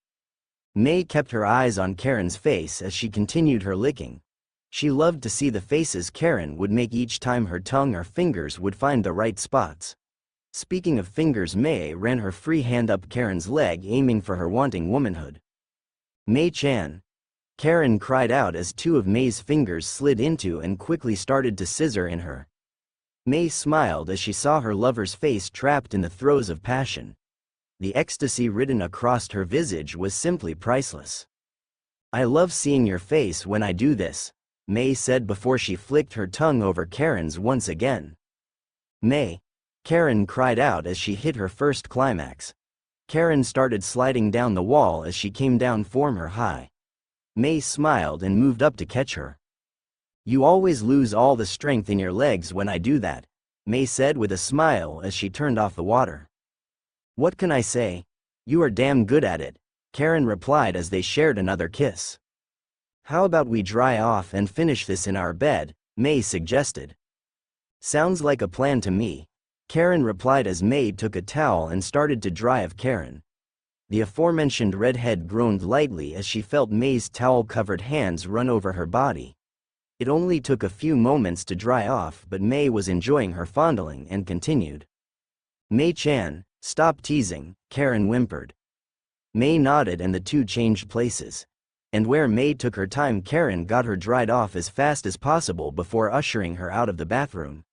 Mei kept her eyes on Karen's face as she continued her licking. She loved to see the faces Karen would make each time her tongue or fingers would find the right spots. Speaking of fingers, Mei ran her free hand up Karen's leg, aiming for her wanting womanhood. Mei-chan. Karen cried out as 2 of Mei's fingers slid into and quickly started to scissor in her. Mei smiled as she saw her lover's face trapped in the throes of passion. The ecstasy written across her visage was simply priceless. I love seeing your face when I do this, Mei said before she flicked her tongue over Karen's once again. Mei. Karen cried out as she hit her first climax. Karen started sliding down the wall as she came down from her high. Mei smiled and moved up to catch her. You always lose all the strength in your legs when I do that, Mei said with a smile as she turned off the water. What can I say? You are damn good at it, Karen replied as they shared another kiss. How about we dry off and finish this in our bed, Mei suggested. Sounds like a plan to me, Karen replied as Mei took a towel and started to dry off Karen. The aforementioned redhead groaned lightly as she felt Mei's towel-covered hands run over her body. It only took a few moments to dry off, but Mei was enjoying her fondling and continued. Mei-chan, stop teasing, Karen whimpered. Mei nodded and the two changed places. And where Mei took her time, Karen got her dried off as fast as possible before ushering her out of the bathroom.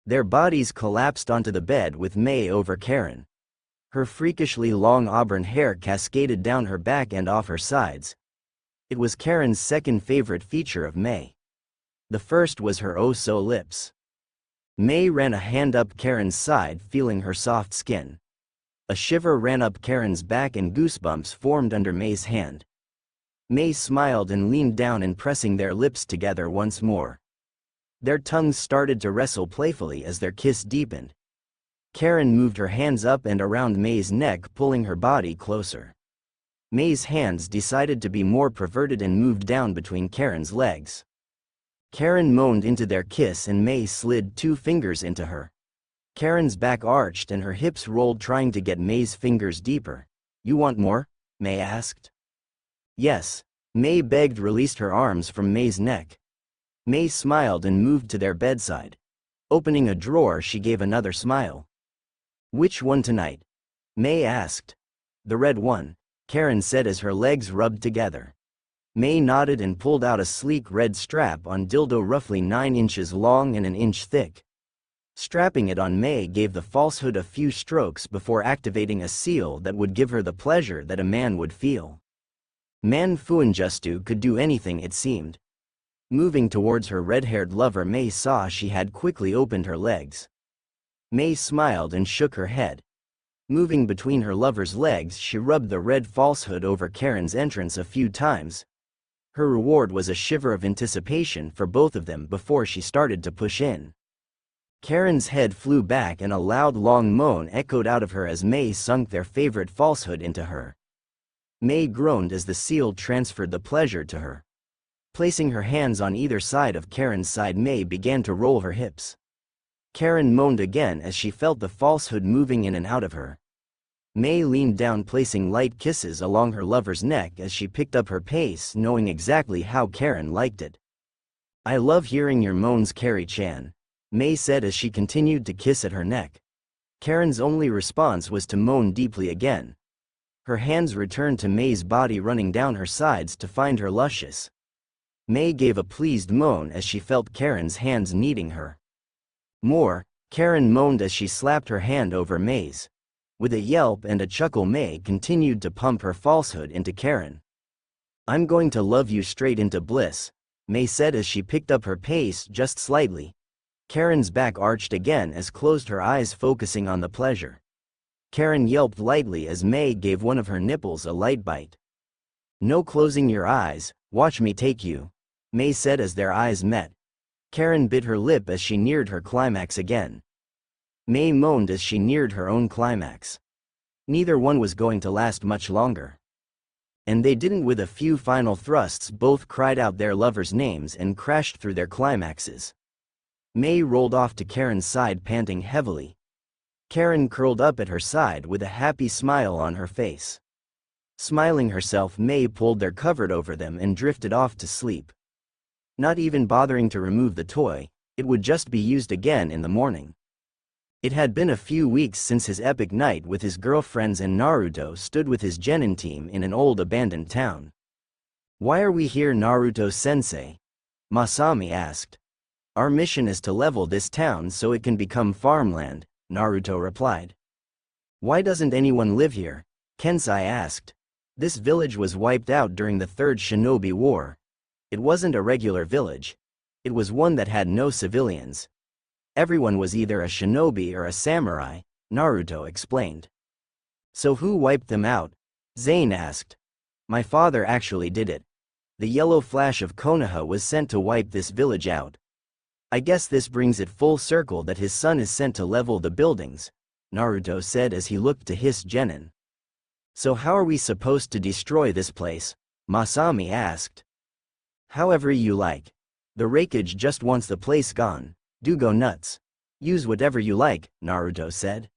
Their bodies collapsed onto the bed with Mei over Karen. Her freakishly long auburn hair cascaded down her back and off her sides. It was Karen's second favorite feature of Mei. The first was her oh-so lips. Mei ran a hand up Karen's side, feeling her soft skin. A shiver ran up Karen's back and goosebumps formed under Mei's hand. Mei smiled and leaned down and pressing their lips together once more. Their tongues started to wrestle playfully as their kiss deepened. Karen moved her hands up and around Mei's neck, pulling her body closer. Mei's hands decided to be more perverted and moved down between Karen's legs. Karen moaned into their kiss and Mei slid 2 fingers into her. Karen's back arched and her hips rolled, trying to get Mei's fingers deeper. "You want more?" Mei asked. "Yes," Mei begged, released her arms from Mei's neck. Mei smiled and moved to their bedside. Opening a drawer, she gave another smile. "Which one tonight?" Mei asked. "The red one," Karen said as her legs rubbed together. Mei nodded and pulled out a sleek red strap-on dildo roughly 9 inches long and an inch thick. Strapping it on, Mei gave the falsehood a few strokes before activating a seal that would give her the pleasure that a man would feel. Man Fuinjustu could do anything, it seemed. Moving towards her red-haired lover, Mei saw she had quickly opened her legs. Mei smiled and shook her head. Moving between her lover's legs, she rubbed the red falsehood over Karen's entrance a few times. Her reward was a shiver of anticipation for both of them before she started to push in. Karen's head flew back and a loud long moan echoed out of her as Mei sunk their favorite falsehood into her. Mei groaned as the seal transferred the pleasure to her. Placing her hands on either side of Karen's side, Mei began to roll her hips. Karen moaned again as she felt the falsehood moving in and out of her. Mei leaned down, placing light kisses along her lover's neck as she picked up her pace, knowing exactly how Karen liked it. "I love hearing your moans, Carrie-chan," Mei said as she continued to kiss at her neck. Karen's only response was to moan deeply again. Her hands returned to Mei's body, running down her sides to find her luscious. Mei gave a pleased moan as she felt Karen's hands kneading her. "More," Karen moaned as she slapped her hand over Mei's. With a yelp and a chuckle, Mei continued to pump her falsehood into Karen. "I'm going to love you straight into bliss," Mei said as she picked up her pace just slightly. Karen's back arched again as closed her eyes, focusing on the pleasure. Karen yelped lightly as Mei gave one of her nipples a light bite. "No closing your eyes, watch me take you," Mei said as their eyes met. Karen bit her lip as she neared her climax again. Mei moaned as she neared her own climax. Neither one was going to last much longer. And they didn't. With a few final thrusts, both cried out their lovers' names and crashed through their climaxes. Mei rolled off to Karen's side, panting heavily. Karen curled up at her side with a happy smile on her face. Smiling herself, Mei pulled their cover over them and drifted off to sleep. Not even bothering to remove the toy, it would just be used again in the morning. It had been a few weeks since his epic night with his girlfriends, and Naruto stood with his genin team in an old abandoned town. "Why are we here, Naruto-sensei?" Masami asked. "Our mission is to level this town so it can become farmland," Naruto replied. "Why doesn't anyone live here?" Kensai asked. "This village was wiped out during the Third Shinobi War. It wasn't a regular village. It was one that had no civilians. Everyone was either a shinobi or a samurai," Naruto explained. "So who wiped them out?" Zane asked. "My father actually did it. The yellow flash of Konoha was sent to wipe this village out. I guess this brings it full circle that his son is sent to level the buildings," Naruto said as he looked to his genin. "So how are we supposed to destroy this place?" Masami asked. "However you like. The Raikage just wants the place gone. Do go nuts. Use whatever you like," Naruto said.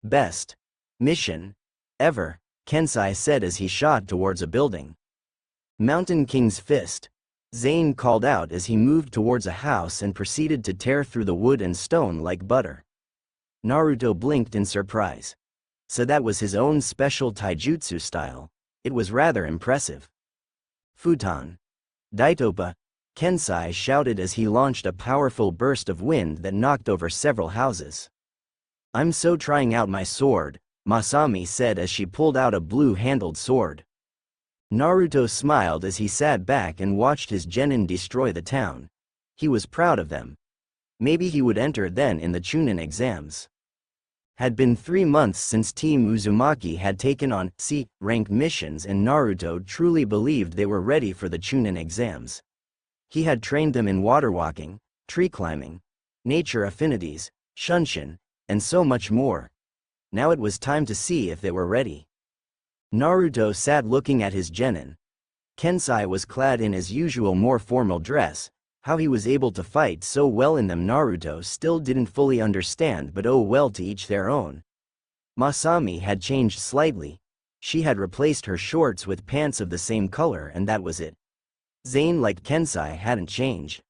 "Best mission ever," Kensai said as he shot towards a building. "Mountain King's Fist," Zane called out as he moved towards a house and proceeded to tear through the wood and stone like butter. Naruto blinked in surprise. So that was his own special taijutsu style. It was rather impressive. "Futon Daitopa," Kensai shouted as he launched a powerful burst of wind that knocked over several houses. "I'm so trying out my sword," Masami said as she pulled out a blue-handled sword. Naruto smiled as he sat back and watched his genin destroy the town. He was proud of them. Maybe he would enter then in the Chunin exams. Had been 3 months since Team Uzumaki had taken on C-rank missions, and Naruto truly believed they were ready for the Chunin exams. He had trained them in water walking, tree climbing, nature affinities, shunshin, and so much more. Now it was time to see if they were ready. Naruto sat looking at his genin. Kensai was clad in his usual more formal dress. How he was able to fight so well in them Naruto still didn't fully understand, but oh well, to each their own. Masami had changed slightly. She had replaced her shorts with pants of the same color, and that was it. Zane, like Kensai, hadn't changed.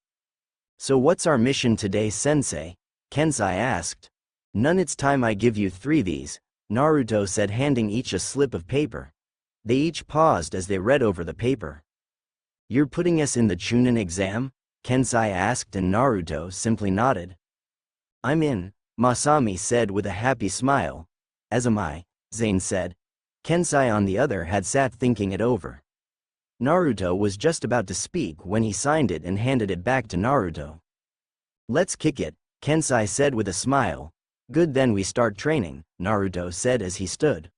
So what's our mission today, sensei? Kensai asked. None, it's time I give you 3 these, Naruto said, handing each a slip of paper. They each paused as they read over the paper. You're putting us in the Chunin exam? Kensai asked, and Naruto simply nodded. I'm in, Masami said with a happy smile. As am I, Zane said. Kensai, on the other, had sat thinking it over. Naruto was just about to speak when he signed it and handed it back to Naruto. Let's kick it, Kensai said with a smile. Good, then we start training, Naruto said as he stood.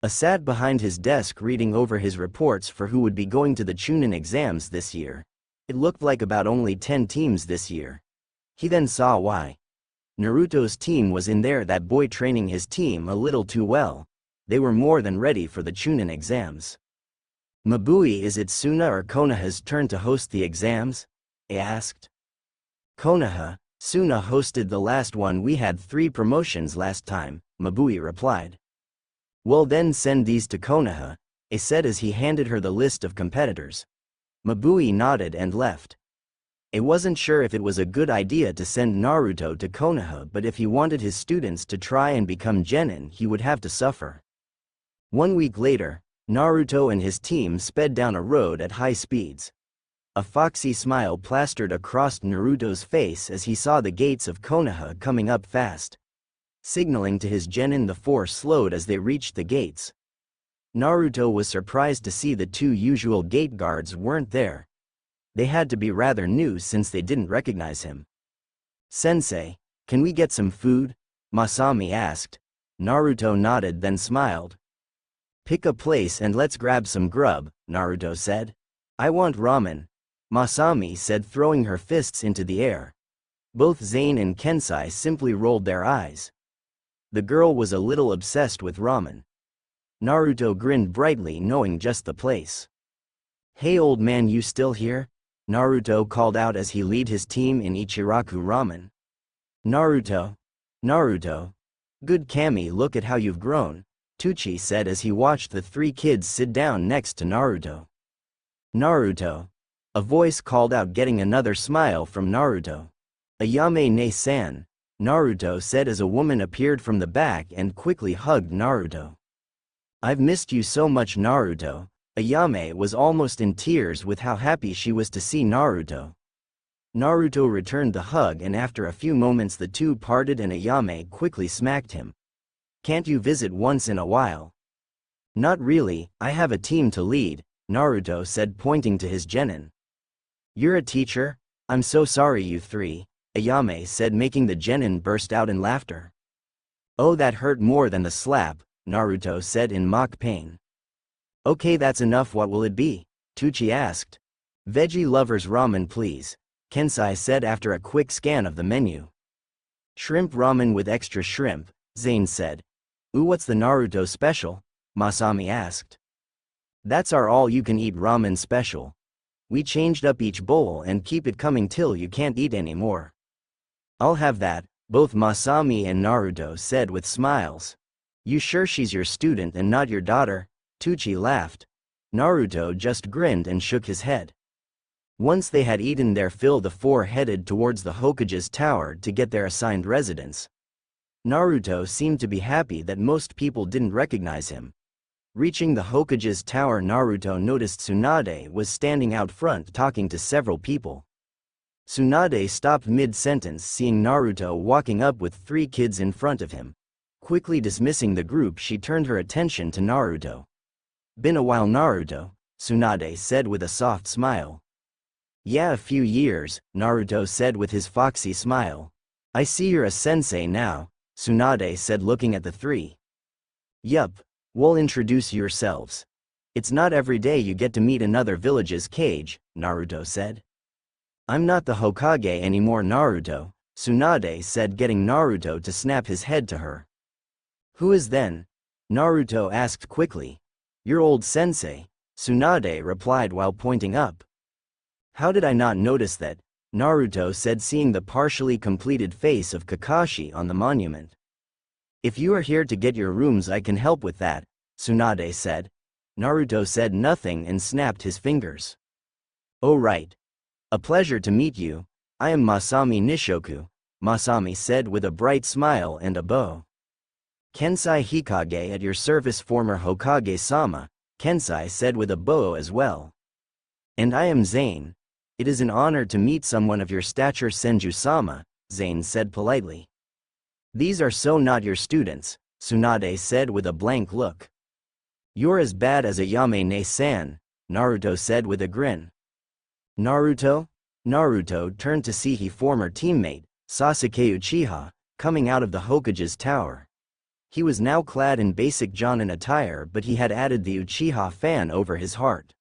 Sat behind his desk reading over his reports for who would be going to the Chunin exams this year. It looked like about only 10 teams this year. He then saw why. Naruto's team was in there, that boy training his team a little too well. They were more than ready for the Chunin exams. Mabui, is it Suna or Konoha's turn to host the exams? He asked. Konoha. Suna hosted the last one. We had 3 promotions last time, Mabui replied. Well then send these to Konoha, he said as he handed her the list of competitors. Mabui nodded and left. He wasn't sure if it was a good idea to send Naruto to Konoha, but if he wanted his students to try and become genin, he would have to suffer. 1 week later, Naruto and his team sped down a road at high speeds. A foxy smile plastered across Naruto's face as he saw the gates of Konoha coming up fast. Signaling to his genin, the 4 slowed as they reached the gates. Naruto was surprised to see the 2 usual gate guards weren't there. They had to be rather new since they didn't recognize him. Sensei, can we get some food? Masami asked. Naruto nodded, then smiled. Pick a place and let's grab some grub, Naruto said. I want ramen, Masami said, throwing her fists into the air. Both Zane and Kensai simply rolled their eyes. The girl was a little obsessed with ramen. Naruto grinned brightly, knowing just the place. Hey old man, you still here? Naruto called out as he led his team in Ichiraku ramen. Naruto. Good Kami, look at how you've grown, Tucci said as he watched the 3 kids sit down next to Naruto. Naruto. A voice called out, getting another smile from Naruto. Ayame ne-san, Naruto said as a woman appeared from the back and quickly hugged Naruto. I've missed you so much, Naruto. Ayame was almost in tears with how happy she was to see Naruto. Naruto returned the hug, and after a few moments the 2 parted and Ayame quickly smacked him. Can't you visit once in a while? Not really, I have a team to lead, Naruto said, pointing to his genin. You're a teacher? I'm so sorry, you 3, Ayame said, making the genin burst out in laughter. Oh, that hurt more than the slap, Naruto said in mock pain. Okay, that's enough. What will it be? Tucci asked. Veggie lovers ramen please, Kensai said after a quick scan of the menu. Shrimp ramen with extra shrimp, Zane said. Ooh, what's the Naruto special? Masami asked. That's our all-you-can-eat ramen special. We changed up each bowl and keep it coming till you can't eat anymore. I'll have that, both Masami and Naruto said with smiles. You sure she's your student and not your daughter? Tucci laughed. Naruto just grinned and shook his head. Once they had eaten their fill, the 4 headed towards the Hokage's tower to get their assigned residence. Naruto seemed to be happy that most people didn't recognize him. Reaching the Hokage's tower, Naruto noticed Tsunade was standing out front talking to several people. Tsunade stopped mid-sentence, seeing Naruto walking up with 3 kids in front of him. Quickly dismissing the group, she turned her attention to Naruto. Been a while, Naruto, Tsunade said with a soft smile. Yeah, a few years, Naruto said with his foxy smile. I see you're a sensei now, Tsunade said, looking at the 3. Yup. Well, introduce yourselves. It's not every day you get to meet another village's Kage, Naruto said. I'm not the Hokage anymore, Naruto, Tsunade said, getting Naruto to snap his head to her. Who is then? Naruto asked quickly. Your old sensei, Tsunade replied while pointing up. How did I not notice that? Naruto said, seeing the partially completed face of Kakashi on the monument. If you are here to get your rooms, I can help with that, Tsunade said. Naruto said nothing and snapped his fingers. Oh right. A pleasure to meet you. I am Masami Nishoku, Masami said with a bright smile and a bow. Kensai Hikage at your service, former Hokage-sama, Kensai said with a bow as well. And I am Zane. It is an honor to meet someone of your stature, Senju-sama, Zane said politely. These are so not your students, Tsunade said with a blank look. You're as bad as a Yamane-san, Naruto said with a grin. Naruto? Naruto turned to see his former teammate, Sasuke Uchiha, coming out of the Hokage's tower. He was now clad in basic Jonin attire, but he had added the Uchiha fan over his heart.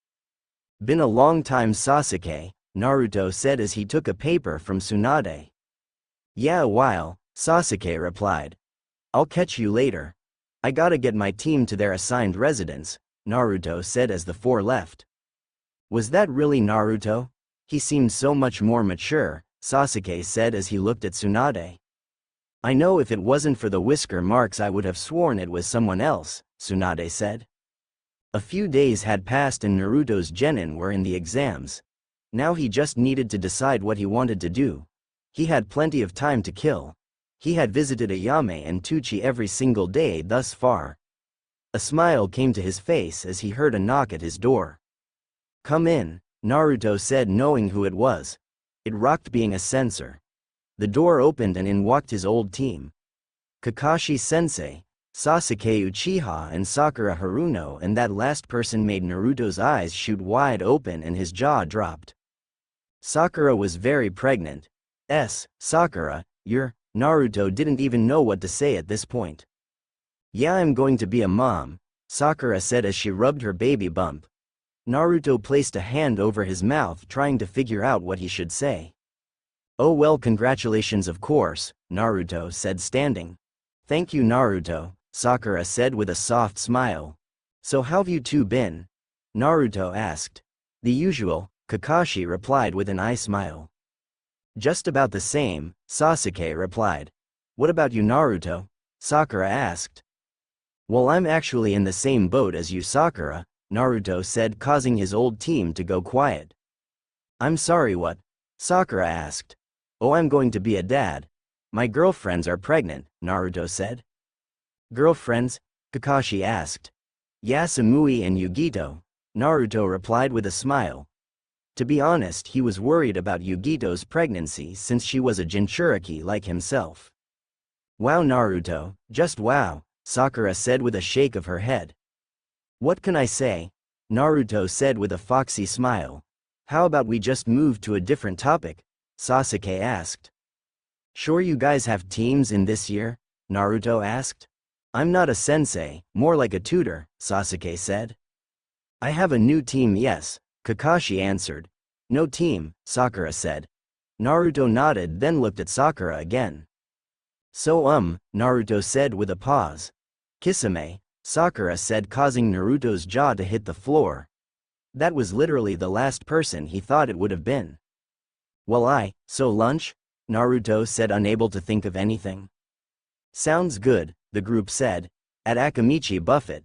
Been a long time, Sasuke, Naruto said as he took a paper from Tsunade. Yeah, a while, Sasuke replied. I'll catch you later. I gotta get my team to their assigned residence, Naruto said as the four left. Was that really Naruto? He seemed so much more mature, Sasuke said as he looked at Tsunade. I know if it wasn't for the whisker marks I would have sworn it was someone else, Tsunade said. A few days had passed and Naruto's genin were in the exams. Now he just needed to decide what he wanted to do. He had plenty of time to kill. He had visited Ayame and Tuchi every single day thus far. A smile came to his face as he heard a knock at his door. Come in, Naruto said, knowing who it was. It rocked being a censor. The door opened and in walked his old team. Kakashi-sensei, Sasuke Uchiha and Sakura Haruno, and that last person made Naruto's eyes shoot wide open and his jaw dropped. Sakura was very pregnant. Sakura, you're... Naruto didn't even know what to say at this point. Yeah, I'm going to be a mom, Sakura said as she rubbed her baby bump. Naruto placed a hand over his mouth trying to figure out what he should say. Oh well, congratulations of course, Naruto said standing. Thank you Naruto, Sakura said with a soft smile. So how've you two been? Naruto asked. The usual, Kakashi replied with an eye smile. Just about the same, Sasuke replied. What about you Naruto? Sakura asked. Well, I'm actually in the same boat as you Sakura, Naruto said, causing his old team to go quiet. I'm sorry, what? Sakura asked. Oh, I'm going to be a dad. My girlfriends are pregnant, Naruto said. Girlfriends? Kakashi asked. Yeah, Samui and Yugito, Naruto replied with a smile. To be honest, he was worried about Yugito's pregnancy since she was a Jinchuriki like himself. Wow Naruto, just wow, Sakura said with a shake of her head. What can I say? Naruto said with a foxy smile. How about we just move to a different topic? Sasuke asked. Sure, you guys have teams in this year? Naruto asked. I'm not a sensei, more like a tutor, Sasuke said. I have a new team, yes, Kakashi answered. No team, Sakura said. Naruto nodded, then looked at Sakura again. So Naruto said with a pause. Kisame, Sakura said, causing Naruto's jaw to hit the floor. That was literally the last person he thought it would have been. Well, so lunch? Naruto said, unable to think of anything. Sounds good, the group said. At Akamichi Buffet.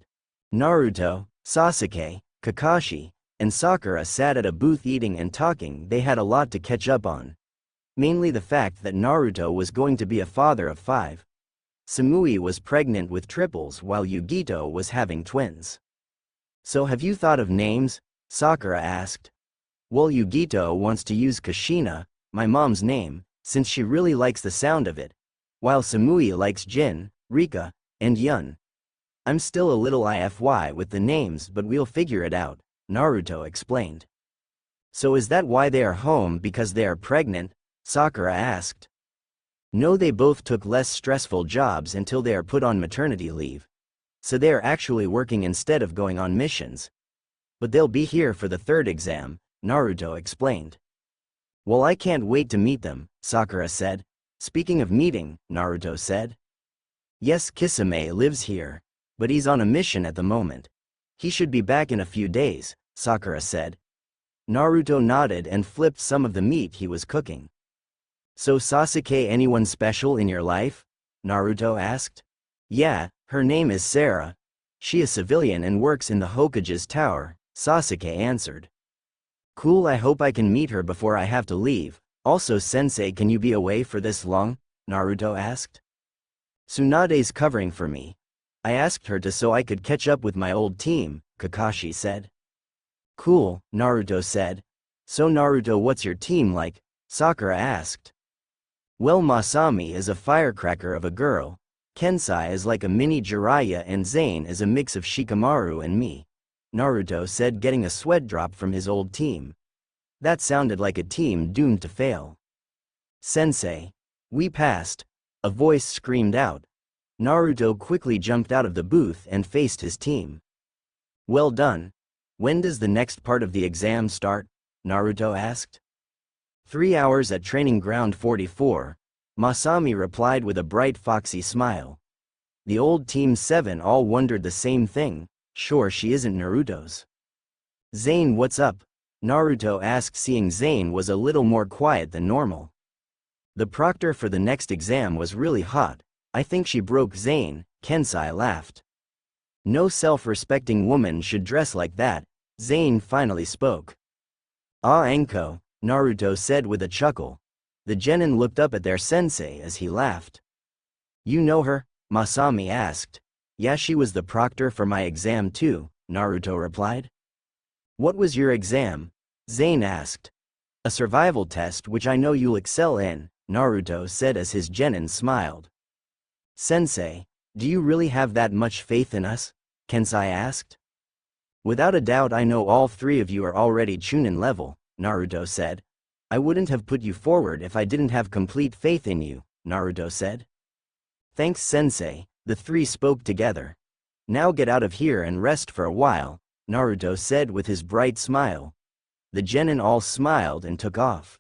Naruto, Sasuke, Kakashi, and Sakura sat at a booth eating and talking. They had a lot to catch up on. Mainly the fact that Naruto was going to be a father of 5. Samui was pregnant with triples while Yugito was having twins. So have you thought of names? Sakura asked. Well, Yugito wants to use Kushina, my mom's name, since she really likes the sound of it, while Samui likes Jin, Rika, and Yun. I'm still a little ify with the names, but we'll figure it out, Naruto explained. So is that why they are home, because they are pregnant? Sakura asked. No, they both took less stressful jobs until they are put on maternity leave. So they are actually working instead of going on missions. But they'll be here for the 3rd exam, Naruto explained. Well, I can't wait to meet them, Sakura said. Speaking of meeting, Naruto said. Yes, Kisame lives here, but he's on a mission at the moment. He should be back in a few days, Sakura said. Naruto nodded and flipped some of the meat he was cooking. So Sasuke, anyone special in your life? Naruto asked. Yeah, her name is Sarah. She is civilian and works in the Hokage's tower, Sasuke answered. Cool, I hope I can meet her before I have to leave. Also, Sensei, can you be away for this long? Naruto asked. Tsunade's covering for me. I asked her to so I could catch up with my old team, Kakashi said. Cool, Naruto said. So Naruto, what's your team like? Sakura asked. Well, Masami is a firecracker of a girl, Kensai is like a mini Jiraiya, and Zane is a mix of Shikamaru and me, Naruto said, getting a sweat drop from his old team. That sounded like a team doomed to fail. Sensei. We passed. A voice screamed out. Naruto quickly jumped out of the booth and faced his team. Well done. When does the next part of the exam start? Naruto asked. 3 hours at Training Ground 44, Masami replied with a bright foxy smile. The old Team 7 all wondered the same thing. Sure she isn't Naruto's. Zane, what's up? Naruto asked, seeing Zane was a little more quiet than normal. The proctor for the next exam was really hot. I think she broke Zane, Kensai laughed. No self-respecting woman should dress like that. Zane finally spoke. Ah, Anko, Naruto said with a chuckle. The genin looked up at their sensei as he laughed. You know her? Masami asked. Yeah, she was the proctor for my exam too, Naruto replied. What was your exam? Zane asked. A survival test which I know you'll excel in, Naruto said as his genin smiled. Sensei, do you really have that much faith in us? Kensai asked. Without a doubt, I know all three of you are already Chunin level, Naruto said. I wouldn't have put you forward if I didn't have complete faith in you, Naruto said. Thanks, Sensei, the three spoke together. Now get out of here and rest for a while, Naruto said with his bright smile. The genin all smiled and took off.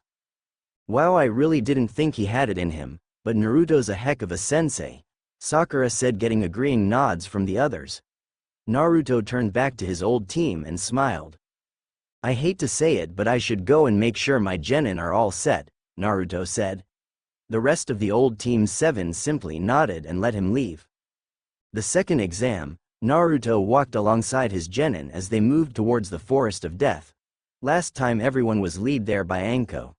Wow, I really didn't think he had it in him, but Naruto's a heck of a sensei, Sakura said, getting agreeing nods from the others. Naruto turned back to his old team and smiled. I hate to say it, but I should go and make sure my genin are all set, Naruto said. The rest of the old Team 7 simply nodded and let him leave. The second exam, Naruto walked alongside his genin as they moved towards the Forest of Death. Last time everyone was led there by Anko.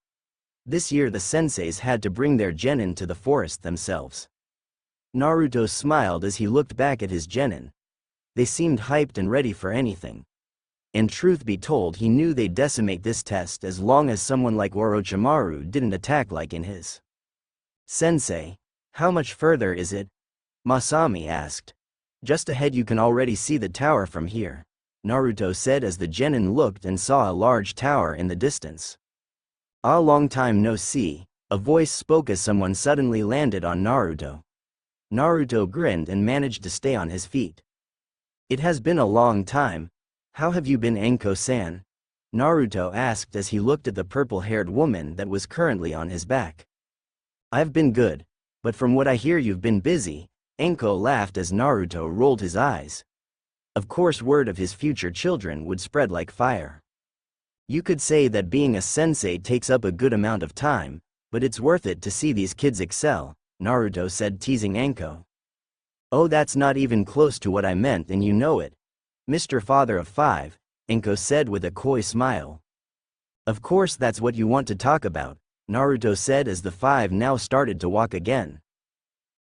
This year the senseis had to bring their genin to the forest themselves. Naruto smiled as he looked back at his genin. They seemed hyped and ready for anything. And truth be told, he knew they'd decimate this test as long as someone like Orochimaru didn't attack like in his. Sensei, how much further is it? Masami asked. Just ahead, you can already see the tower from here, Naruto said as the genin looked and saw a large tower in the distance. A long time no see, a voice spoke as someone suddenly landed on Naruto. Naruto grinned and managed to stay on his feet. It has been a long time. How have you been, Anko-san? Naruto asked as he looked at the purple-haired woman that was currently on his back. I've been good, but from what I hear you've been busy, Anko laughed as Naruto rolled his eyes. Of course, word of his future children would spread like fire. You could say that being a sensei takes up a good amount of time, but it's worth it to see these kids excel, Naruto said, teasing Anko. Oh, that's not even close to what I meant, and you know it, Mr. Father of Five, Anko said with a coy smile. Of course that's what you want to talk about, Naruto said as the five now started to walk again.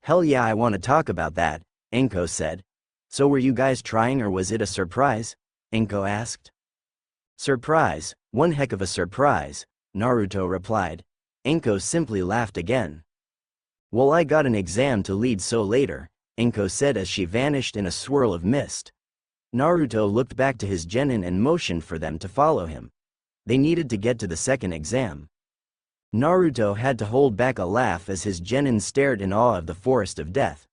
Hell yeah, I want to talk about that, Anko said. So were you guys trying, or was it a surprise? Anko asked. Surprise, one heck of a surprise, Naruto replied. Anko simply laughed again. Well, I got an exam to lead, so later, Anko said as she vanished in a swirl of mist. Naruto looked back to his genin and motioned for them to follow him. They needed to get to the second exam. Naruto had to hold back a laugh as his genin stared in awe of the Forest of Death.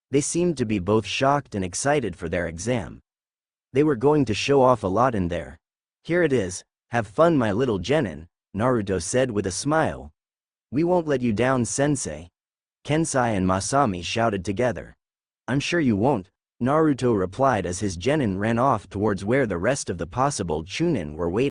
They seemed to be both shocked and excited for their exam. They were going to show off a lot in there. Here it is, have fun, my little genin, Naruto said with a smile. We won't let you down, Sensei. Kensai and Masami shouted together. I'm sure you won't, Naruto replied as his genin ran off towards where the rest of the possible Chunin were waiting.